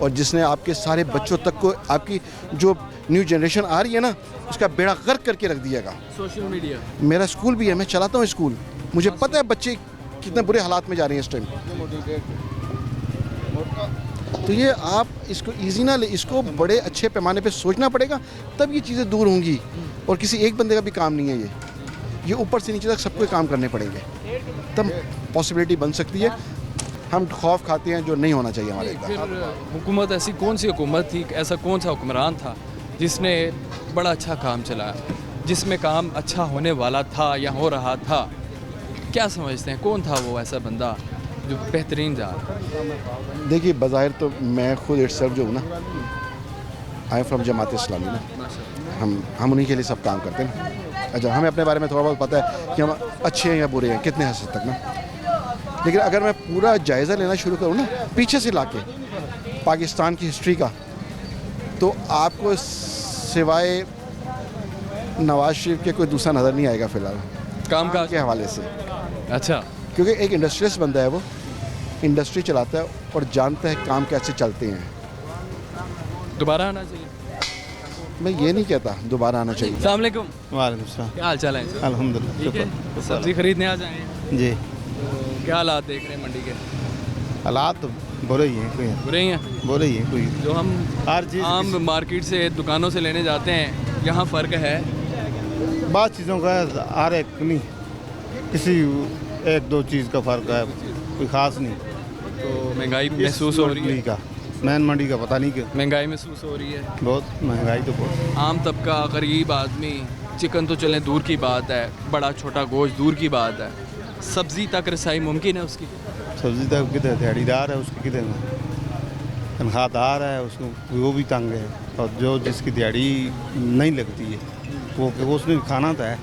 और जिसने आपके सारे बच्चों तक को, आपकी जो न्यू जनरेशन आ रही है ना, उसका बेड़ा गर्क करके रख दिएगा। सोशल मीडिया, मेरा स्कूल भी है, मैं चलाता हूँ स्कूल, मुझे पता है बच्चे कितने बुरे हालात में जा रहे हैं इस टाइम। तो ये आप इसको ईजी ना ले, इसको बड़े अच्छे पैमाने पे सोचना पड़ेगा, तब ये चीज़ें दूर होंगी। और किसी एक बंदे का भी काम नहीं है ये ऊपर से नीचे तक सबको काम करने पड़ेंगे, तब पॉसिबिलिटी बन सकती है। हम खौफ खाते हैं जो नहीं होना चाहिए हमारे फिर हुकूमत ऐसी कौन सी हुकूमत थी, ऐसा कौन सा हुक्मरान था जिसने बड़ा अच्छा काम चलाया, जिसमें काम अच्छा होने वाला था या हो रहा था? क्या समझते हैं, कौन था वो ऐसा बंदा जो बेहतरीन जा? देखिए, बज़ाहिर तो मैं खुद इटसेल्फ जो हूँ ना, I am from Jamaat Islami ना, हम उन्हीं के लिए सब काम करते हैं। अच्छा, हमें अपने बारे में थोड़ा बहुत पता है कि हम अच्छे हैं या बुरे हैं कितने हद तक ना। लेकिन अगर मैं पूरा जायज़ा लेना शुरू करूँ ना पीछे से लाके पाकिस्तान की हिस्ट्री का, तो आपको सिवाय नवाज शरीफ के कोई दूसरा नज़र नहीं आएगा फ़िलहाल काम का के हवाले से। अच्छा, क्योंकि एक इंडस्ट्रियलिस्ट बंदा है, वो इंडस्ट्री चलाता है और जानता है काम कैसे चलते हैं। दोबारा आना चाहिए। मैं ये नहीं कहता दोबारा आना चाहिए। अस्सलाम वालेकुम, वालेकुम सलाम। क्या हाल चाल है? अल्हम्दुलिल्लाह। ठीक है, सब्जी खरीदने आ जाएंगे। जी, क्या हालात देख रहे हैं मंडी के? हालात तो बुरे ही हैं, कोई बुरे ही हैं। बुरे ही हैं, कोई जो हम हर चीज़ आम मार्केट से दुकानों से लेने जाते हैं, यहाँ फ़र्क है। बात चीज़ों का हर एक नहीं, किसी एक दो चीज़ का फ़र्क है, कोई ख़ास नहीं। तो महंगाई महसूस हो रही है। का मैन मंडी का पता नहीं कि महंगाई महसूस हो रही है। बहुत महंगाई तो बहुत। आम तबका, गरीब आदमी, चिकन तो चलें दूर की बात है, बड़ा छोटा गोश्त दूर की बात है, सब्ज़ी तक रसाई मुमकिन है उसकी? सब्ज़ी तक किधर दिहाड़ीदार है, उसकी किधर तनख्वाहदार है, उसको वो भी तंग है। और जो जिसकी दिहाड़ी नहीं लगती है वो उसने खाना तो है,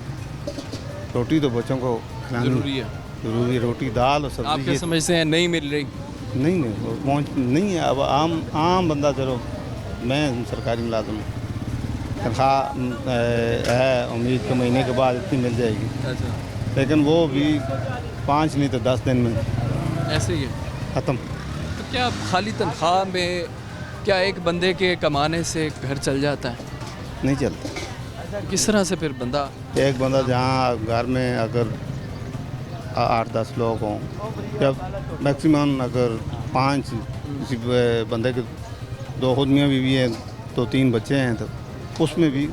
रोटी तो बच्चों को खिलानी ज़रूरी है। ज़रूरी है, रोटी दाल और आप सब्ज़ी। क्या समझते हैं नहीं मिल रही? नहीं वो पहुँच नहीं है। अब आम बंदा, चलो मैं सरकारी मुलाजिम हूँ, तनख्वाह है, उम्मीद के महीने के बाद इतनी मिल जाएगी, अच्छा, लेकिन वो भी 5 नहीं तो 10 दिन में ऐसे ही है। ख़त्म। तो क्या खाली तनख्वाह में क्या एक बंदे के कमाने से घर चल जाता है? नहीं चलता। किस तरह से फिर बंदा? एक बंदा जहाँ घर में अगर 8-10 लोग हों, या मैक्सिमम अगर 5 किसी बंदे के 2 खुद मियाँ बीवी हैं, 2-3 बच्चे हैं, तो उसमें भी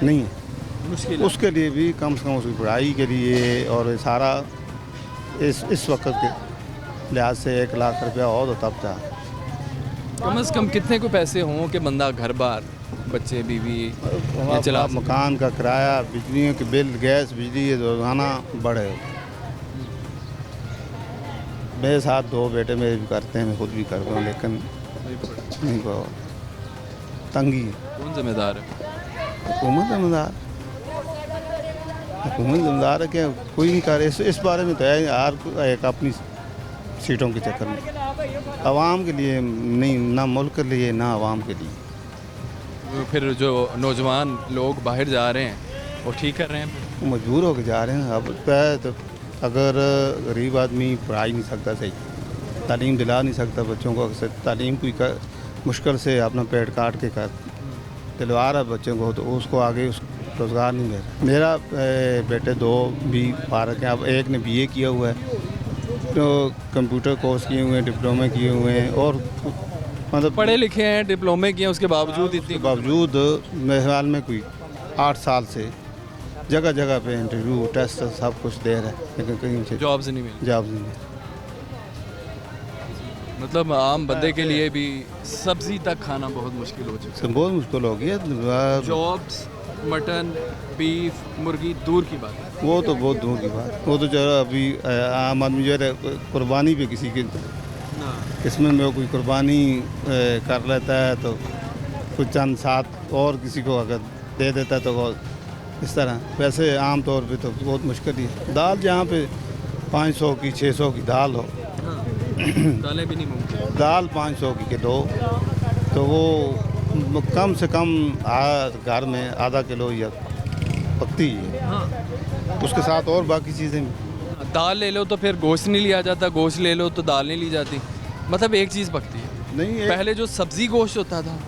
नहीं है। मुश्किल उसके लिए भी कम से कम उसकी पढ़ाई के लिए और सारा इस वक्त के लिहाज से 1 लाख रुपया हो तो तब था। कम से कम कितने को पैसे हों कि बंदा घर बार, बच्चे बीवी ये चला? मकान का किराया, बिजली के बिल, गैस, बिजली, रोज़ाना बढ़े। मेरे साथ 2 बेटे मेरे भी करते हैं, मैं खुद भी करता हूँ, लेकिन नहीं को तंगी है। कौन जिम्मेदार है? हुकूमत जिम्मेदार, हुकूमत जिम्मेदार है कि कोई नहीं करे। इस बारे में तो है हर एक अपनी सीटों के चक्कर में, आवाम के लिए नहीं, ना मुल्क के लिए ना आवाम के लिए। फिर जो नौजवान लोग बाहर जा रहे हैं वो ठीक कर रहे हैं? वो मजबूर होकर जा रहे हैं। अब तो अगर गरीब आदमी पढ़ाई नहीं सकता, सही तालीम दिला नहीं सकता बच्चों को, अक्सर तालीम कोई मुश्किल से अपना पेट काट के दिलवा रहा बच्चों को, तो उसको आगे उस रोज़गार नहीं मिल रहा। मेरा बेटे 2 भी फारग हैं। अब एक ने BA किया हुआ है, तो कंप्यूटर कोर्स किए हुए हैं, डिप्लोमे किए हुए हैं, और मतलब पढ़े लिखे हैं, डिप्लोमे किए हैं, उसके बावजूद इसके बावजूद मेरे ख्याल में कोई 8 साल से जगह जगह पे इंटरव्यू, टेस्ट सब कुछ दे रहा है, लेकिन कहीं से जॉब से नहीं मिली। जॉब नहीं मिली। मतलब आम बंदे के लिए भी सब्जी तक खाना बहुत मुश्किल हो चुका तो बहुत मुश्किल हो गया। है। जॉब्स, मटन, बीफ, मुर्गी दूर की बात है। वो तो बहुत दूर की बात। वो तो चलो अभी आम आदमी जो है कुर्बानी पे किसी के किस्मत में कोई कुर्बानी कर लेता है, तो कुछ चंद साथ और किसी को अगर दे देता है, तो वो इस तरह। वैसे आम तौर पे तो बहुत मुश्किल ही है। दाल जहाँ पे 500 की 600 की दाल हो, दालें भी नहीं मुमकिन। दाल 500 की किलो, तो वो कम से कम घर में आधा किलो या पकती है। उसके साथ और बाकी चीज़ें। दाल ले लो तो फिर गोश्त नहीं लिया जाता, गोश्त ले लो तो दाल नहीं ली जाती, मतलब एक चीज़ पकती है। नहीं, पहले जो सब्जी गोश्त होता था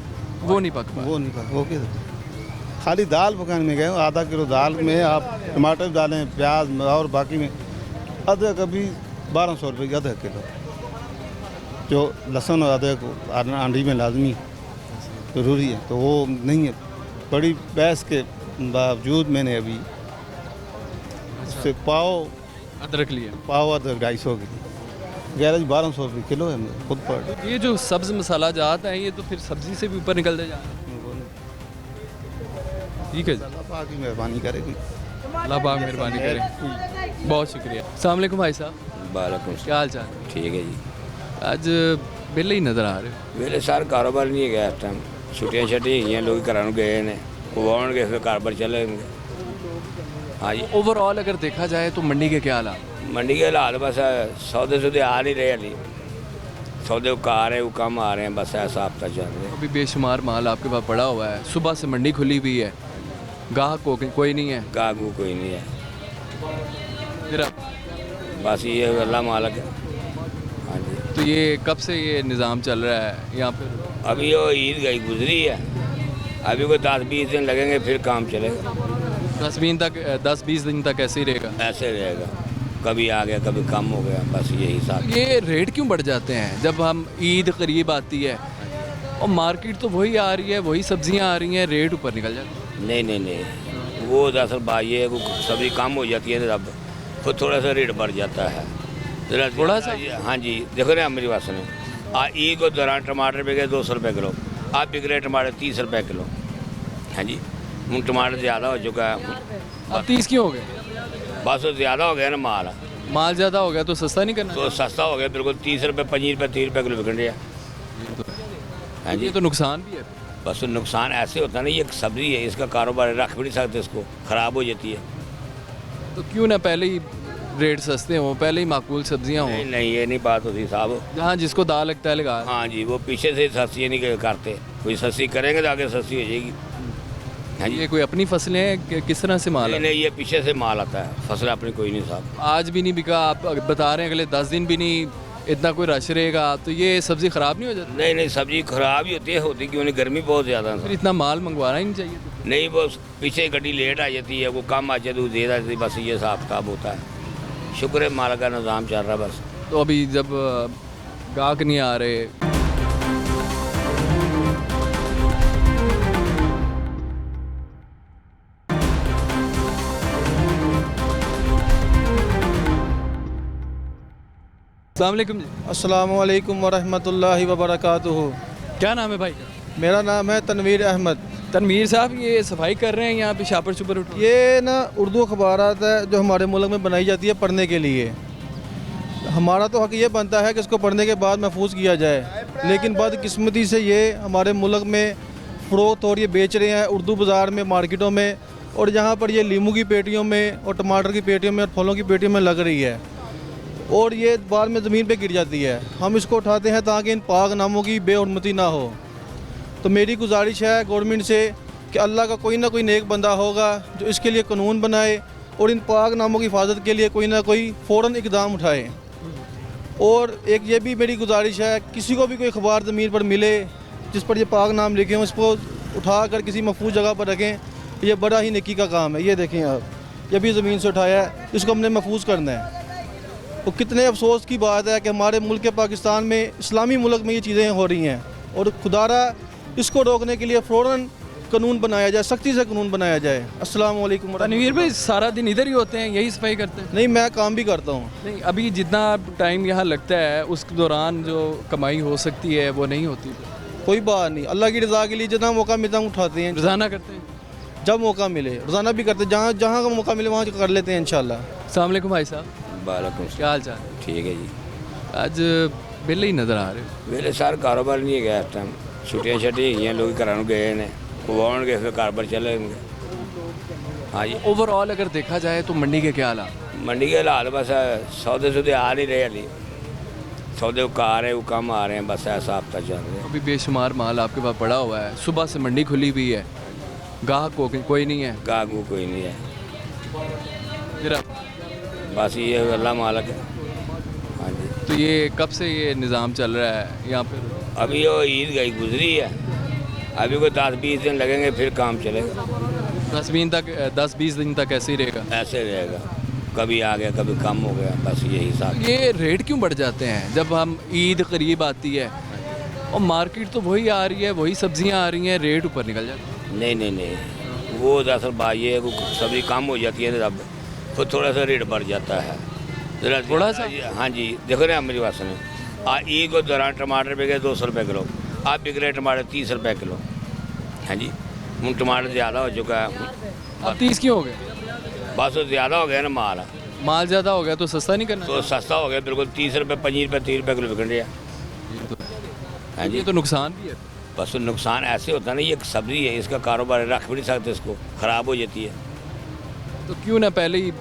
वो नहीं पकता। वो नहीं पकता। वो क्या खाली दाल पकाने में गए, आधा किलो दाल में आप टमाटर डालें, प्याज, और बाकी में अदरक अभी 1200 रुपये की आधा किलो। जो लहसुन और अदरक अंडी में लाजमी ज़रूरी है, तो वो नहीं है। बड़ी बहस के बावजूद मैंने अभी उससे पाव अदरक लिया। पाव अदरक 250 की, 1200 रुपये किलो है। मैं खुद पढ़। ये जो सब्ज़ मसाला जात है, ये तो फिर सब्जी से भी ऊपर निकलते जा रहा है। ठीक है, अल्लाह पाक की मेहरबानी करेगी। अल्लाह पाक मेहरबानी करे। बहुत शुक्रिया। अस्सलाम वालेकुम भाई साहब। वालेकुम। क्या हाल चाल? ठीक है जी। आज बिल ही नज़र आ रहे हो। मेरे सार कारोबार नहीं है इस टाइम। ਛੁੱਟੀਆਂ ਛੱਟੀਆਂ ਹੈਗੀਆਂ ਲੋਕ ਘਰਾਂ ਨੂੰ ਗਏ ਨੇ ਉਹ ਆਉਣਗੇ ਫਿਰ ਘਰ ਪਰ ਚੱਲਣਗੇ। हाँ जी ओवरऑल अगर देखा जाए तो मंडी के क्या हालात? मंडी के हालात बस सौदे सौदे आ नहीं रहे अभी सौदे वो आ रहे हैं वो कम आ रहे हैं बस ऐसा हफ्ता चल रहा है। अभी बेशुमार माल आपके पास पड़ा हुआ है, सुबह से मंडी खुली हुई है, गाहक कोई नहीं है, गाहक वो कोई नहीं है, फिर बस ये अल्लाह मालक है। हाँ जी तो ये कब से ये निज़ाम चल रहा है यहाँ पर? अभी वो ईद गई गुजरी है, अभी कोई 10-20 दिन लगेंगे फिर काम चलेगा। 10-20 दिन तक ऐसे ही रहेगा? ऐसे रहेगा, कभी आ गया कभी कम हो गया, बस यही हिसाब। ये रेट क्यों बढ़ जाते हैं जब हम ईद करीब आती है और मार्केट तो वही आ रही है, वही सब्जियां आ रही हैं, रेट ऊपर निकल जाते हैं? नहीं वो दरअसल बात ये है वो सब्जी कम हो जाती है तब तो थोड़ा सा रेट बढ़ जाता है ज़रा थोड़ा सा? हाँ जी देखो ना मेरी बात सुनो, ईद को दौरान टमाटर बिके 200 रुपये किलो, आप बिक रहे टमाटर 30 रुपये किलो। हाँ जी हूँ टमाटर ज़्यादा हो चुका है। अब 30 क्यों हो गए? बस वो ज़्यादा हो गया ना माल ज़्यादा हो गया तो सस्ता नहीं करना? तो सस्ता हो गया बिल्कुल 30 रुपये 25 रुपये 30 रुपये किलो बिकन रहा। हाँ जी ये तो नुकसान भी है। बस नुकसान ऐसे होता है ना, ये एक सब्ज़ी है, इसका कारोबार रख भी नहीं सकते, इसको ख़राब हो जाती है। तो क्यों ना पहले ही रेट सस्ते हों, पहले ही माकूल सब्जियां हों? नहीं ये नहीं बात होती साहब, जहाँ जिसको दाल लगता है लगा। हाँ जी वो पीछे से सस्ती नहीं करते, कोई सस्ती करेंगे तो आगे सस्ती हो जाएगी। हाँ जी ये कोई अपनी फसलें हैं कि किस तरह से माल है? नहीं ये पीछे से माल आता है, फसल अपनी कोई नहीं साहब। आज भी नहीं बिका, आप बता रहे हैं अगले 10 दिन भी नहीं इतना कोई रश रहेगा, तो ये सब्ज़ी ख़राब नहीं हो जाती? नहीं सब्जी खराब ही होती क्यों नहीं, गर्मी बहुत ज़्यादा फिर है। इतना माल मंगवाना ही नहीं चाहिए। नहीं वो पीछे गड्डी लेट आ जाती है, वो कम आ जाती है दे जाती, बस ये हिसाब किताब होता है। शुक्र है माल का निज़ाम चल रहा है बस। तो अभी जब गाहक नहीं आ रहे, अस्सलाम वालेकुम जी। अस्सलाम वालेकुम वरहमतुल्लाहि वबरकातुहू। क्या नाम है भाई? मेरा नाम है तनवीर अहमद। तनवीर साहब ये सफाई कर रहे हैं यहाँ पे, शापर शुपर उठ? ये ना उर्दू अखबारात है जो हमारे मुल्क में बनाई जाती है पढ़ने के लिए। हमारा तो हक ये बनता है कि इसको पढ़ने के बाद महफूज किया जाए, लेकिन बदकिस्मती से ये हमारे मुल्क में फ़रोख्त और ये बेच रहे हैं उर्दू बाज़ार में, मार्केटों में, और यहाँ पर ये लीमू की पेटियों में और टमाटर की पेटियों में और फलों की पेटियों में लग रही है और ये बाद में ज़मीन पे गिर जाती है। हम इसको उठाते हैं ताकि इन पाक नामों की बेहुरमती ना हो। तो मेरी गुजारिश है गवर्नमेंट से कि अल्लाह का कोई ना कोई नेक बंदा होगा जो इसके लिए कानून बनाए और इन पाक नामों की हिफाजत के लिए कोई ना कोई फ़ौरन इक़दाम उठाए। और एक ये भी मेरी गुजारिश है, किसी को भी कोई अखबार ज़मीन पर मिले जिस पर ये पाक नाम लिखे हों, इसको उठा कर किसी महफूज जगह पर रखें। ये बड़ा ही नेकी का काम है। ये देखें आप, ये भी ज़मीन से उठाया है, इसको हमने महफूज करना है। तो कितने अफसोस की बात है कि हमारे मुल्क के पाकिस्तान में, इस्लामी मुल्क में ये चीज़ें हो रही हैं और खुदारा इसको रोकने के लिए फ़ौरन कानून बनाया जाए, सख्ती से कानून बनाया जाए। अस्सलाम वालेकुम। तनवीर भाई सारा दिन इधर ही होते हैं, यही सफाई करते हैं? नहीं मैं काम भी करता हूँ। नहीं अभी जितना टाइम यहाँ लगता है उस दौरान जो कमाई हो सकती है वो नहीं होती? कोई बात नहीं, अल्लाह की रज़ा के लिए जितना मौका मिलता है उठाते हैं। रोज़ाना करते हैं? जब मौका मिले, रोज़ाना भी करते हैं, जहाँ जहाँ का मौका मिले वहाँ कर लेते हैं इंशाल्लाह। अस्सलाम वालेकुम भाई साहब। वालेकुम क्या हाल चाल? ठीक है जी। आज बेले ही नज़र आ रहे हो? मेरे सारे कारोबार नहीं है इस टाइम, छुट्टियाँ हैगियां लोग घरों ਨੂੰ गए ने वो आउणगे फिर घर पर चलेंगे। हाँ जी ओवरऑल अगर देखा जाए तो मंडी के क्या हालात? मंडी के हालात बस सौदे सौदे आ नहीं रहे अभी सौदे वो आ रहे हैं वो कम आ रहे हैं, बस ऐसा हफ्ता चल रहा है। अभी बेशुमार माल आपके पास पड़ा हुआ है, सुबह से मंडी खुली हुई है, गाहक कोई नहीं है, गाहक वो कोई नहीं है, फिर बस ये अल्लाह मालक है। हाँ जी तो ये कब से ये निज़ाम चल रहा है यहाँ पर? अभी वो ईद गई गुजरी है, अभी कोई 10-20 दिन लगेंगे फिर काम चलेगा। 10-20 दिन तक ऐसे ही रहेगा? ऐसे रहेगा, कभी आ गया कभी कम हो गया, बस यही हिसाब। ये रेट क्यों बढ़ जाते हैं जब हम ईद करीब आती है और मार्केट तो वही आ रही है, वही सब्जियां आ रही हैं, रेट ऊपर निकल जाते हैं? नहीं वो दरअसल बात ये है वो सब्जी कम हो जाती है तब तो थोड़ा सा रेट बढ़ जाता है ज़रा थोड़ा सा? हाँ जी देखो ना मेरी बात सुनो, ईद को दौरान टमाटर बिके 200 रुपये किलो, आप बिक रहे टमाटर 30 रुपये किलो। हाँ जी हूँ टमाटर ज़्यादा हो चुका है। अब 30 क्यों हो गए? बस वो ज़्यादा हो गया ना माल ज़्यादा हो गया तो सस्ता नहीं करना? तो सस्ता हो गया बिल्कुल 30 रुपये 25 रुपये 30 रुपये किलो बिकन रहा। हाँ जी ये तो नुकसान भी है। बस नुकसान ऐसे होता ना, ये एक सब्ज़ी है, इसका कारोबार रख भी नहीं सकते, इसको ख़राब हो जाती है। तो क्यों ना पहले ही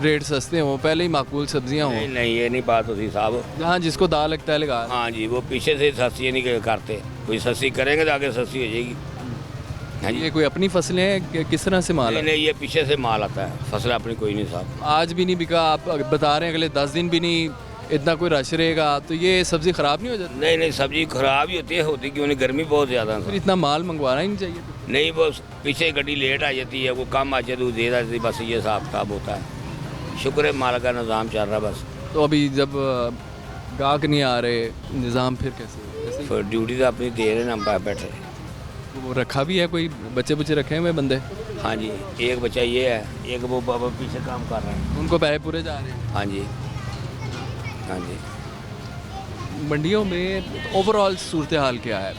रेट सस्ते हों, पहले ही माकूल सब्जियां हों। नहीं नहीं, ये नहीं बात होती साहब। जहाँ जिसको दाल लगता है लगा। हाँ जी, वो पीछे से सस्ती नहीं करते, कोई सस्ती करेंगे तो आगे सस्ती हो जाएगी। हाँ जी, ये कोई अपनी फसलें हैं कि किस तरह से माल नहीं है? नहीं, ये पीछे से माल आता है, फसल अपनी कोई नहीं साहब। आज भी नहीं बिका, आप बता रहे हैं अगले 10 दिन भी नहीं इतना कोई रश रहेगा, तो ये सब्ज़ी ख़राब नहीं हो जाती? नहीं नहीं, सब्जी खराब ही होती क्यों नहीं, गर्मी बहुत ज़्यादा है। फिर इतना माल मंगवाना ही नहीं चाहिए। नहीं, वो पीछे गड्डी लेट आ जाती है, वो कम आ जाती है, दे जाती है, बस ये हिसाब किताब होता है। शुक्र है माल का निज़ाम चल रहा है बस। तो अभी जब गाहक नहीं आ रहे, निज़ाम फिर कैसे? फिर ड्यूटी तो अपनी दे रहे हैं, हम बैठे। वो रखा भी है, कोई बच्चे बुच्चे रखे हुए बंदे? हाँ जी, एक बच्चा ये है, एक वो बाबा पीछे काम कर रहे हैं। उनको पैसे पूरे जा रहे हैं? हाँ जी, हाँ जी। मंडियों में ओवरऑल सूरत हाल क्या है?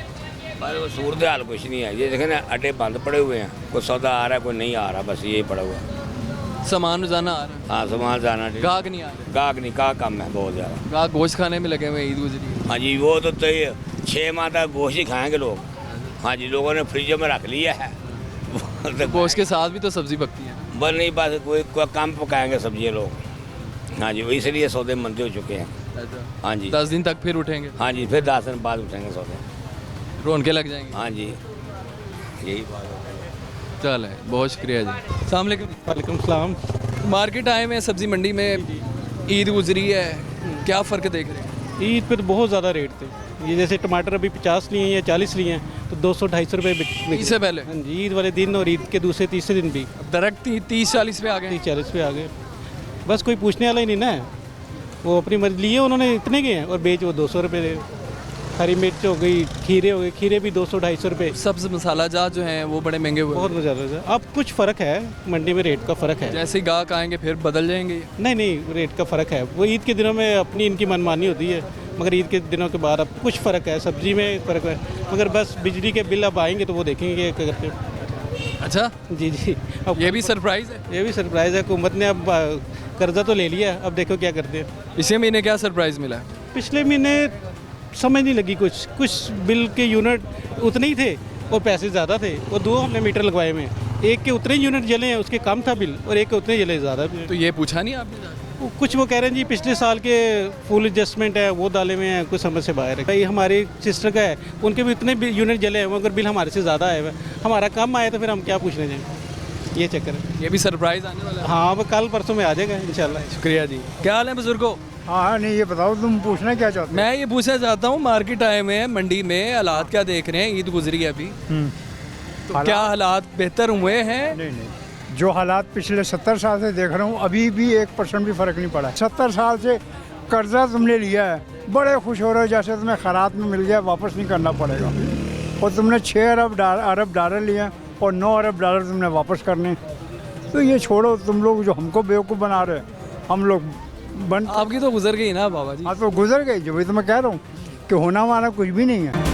बस वो सूरत हाल कुछ नहीं है, ये देखें ना, अड्डे बंद पड़े हुए हैं, कोई सौदा आ रहा है, कोई नहीं आ रहा, बस यही पड़ा हुआ है। सामान रोजाना आ रहा है? हाँ, सामान जाना, गाहक नहीं आ रहे? गाहक नहीं, गाहक कम है बहुत ज़्यादा। गाहक गोश्त खाने में लगे हुए, ईद गुजरी। हाँ जी, वो तो 6 माह तक गोश्त ही खाएंगे लोग। हाँ जी, लोगों ने फ्रिजों में रख लिया है। तो गोश्त के साथ भी तो सब्जी पकती है। बस नहीं, बस कोई कम पकाएंगे सब्जियाँ लोग। हाँ जी, इसलिए सौदे मंदे हो चुके हैं। हाँ जी, 10 दिन तक फिर उठेंगे? हाँ जी, फिर 10 दिन बाद उठेंगे सौदे, रौनकें लग जाएंगी। हाँ जी, यही बात है। चल है, बहुत शुक्रिया जी। अस्सलाम वालेकुम। वालेकुम सलाम। मार्केट आए में सब्जी मंडी में, ईद गुजरी है, क्या फ़र्क देख रहे हैं? ईद पे तो बहुत ज़्यादा रेट थे। ये जैसे टमाटर अभी 50 लिए हैं या 40 लिए हैं, तो 200-250 रुपये बिक। इससे पहले? हाँ जी, ईद वाले दिन और ईद के दूसरे तीसरे दिन भी डायरेक्ट 30-40 पे आ गए? 30-40 पे आ गए। बस कोई पूछने वाला ही नहीं ना, वो अपनी मर्जी लिए उन्होंने, इतने के हैं और बेच वो 200 रुपये दे। हरी मिर्च हो गई, खीरे हो गए, खीरे भी 200-250 रुपये। सब्ज़ मसाला जात जो हैं वो बड़े महंगे हुए? बहुत ज़्यादा। अब कुछ फ़र्क है, मंडी में रेट का फ़र्क है। जैसे ही गाहक आएंगे फिर बदल जाएंगे? नहीं नहीं, रेट का फ़र्क है। वो ईद के दिनों में अपनी इनकी मनमानी होती है, मगर ईद के दिनों के बाद अब कुछ फ़र्क है, सब्ज़ी में फ़र्क है। मगर बस बिजली के बिल अब आएंगे तो वो देखेंगे क्या करते हैं। अच्छा जी जी, अब ये भी सरप्राइज़ है? ये भी सरप्राइज़ है। हुकूमत ने अब कर्जा तो ले लिया, अब देखो क्या करते हैं। इसी महीने क्या सरप्राइज़ मिला? पिछले महीने समझ नहीं लगी, कुछ बिल के यूनिट उतने ही थे और पैसे ज़्यादा थे, और 2 हमने मीटर लगवाए हुए हैं, एक के उतने यूनिट जले हैं, उसके कम था बिल, और एक के उतने जले ज़्यादा। तो ये पूछा नहीं आपने? कुछ वो कह रहे हैं जी पिछले साल के फुल एडजस्टमेंट है वो डाले हुए हैं, कुछ समझ से बाहर है। भाई हमारे सिस्टर का है, उनके भी उतने यूनिट जले हैं, मगर बिल हमारे से ज़्यादा आया हुआ है। हमारा कम आया तो फिर हम क्या पूछने जाएँ, ये चक्कर है। ये भी सरप्राइज़ आने वाला है? हाँ, वो कल परसों में आ जाएगा इंशाल्लाह। शुक्रिया जी। क्या हाल है बुजुर्गो? हाँ नहीं, ये बताओ तुम पूछना क्या चाहते मैं ये पूछना चाहता हूँ, मार्केट आए में, मंडी में हालात क्या देख रहे हैं? ईद गुजरी है अभी, तो क्या हालात बेहतर हुए हैं? नहीं, जो हालात पिछले 70 साल से देख रहा हूँ, अभी भी 1% भी फ़र्क नहीं पड़ा। 70 साल से कर्जा तुमने लिया है, बड़े खुश हो रहे हो जैसे तुम्हें खैरात में मिल गया, वापस नहीं करना पड़ेगा। और तुमने 6 अरब डॉलर लिए और 9 अरब डॉलर तुमने वापस करने। तो ये छोड़ो, तुम लोग जो हमको बेवकूफ़ बना रहे, हम लोग आपकी तो गुजर गई ना बाबा जी। हाँ, तो गुजर गई, जो भी तो मैं कह रहा हूँ कि होना हमारा कुछ भी नहीं है।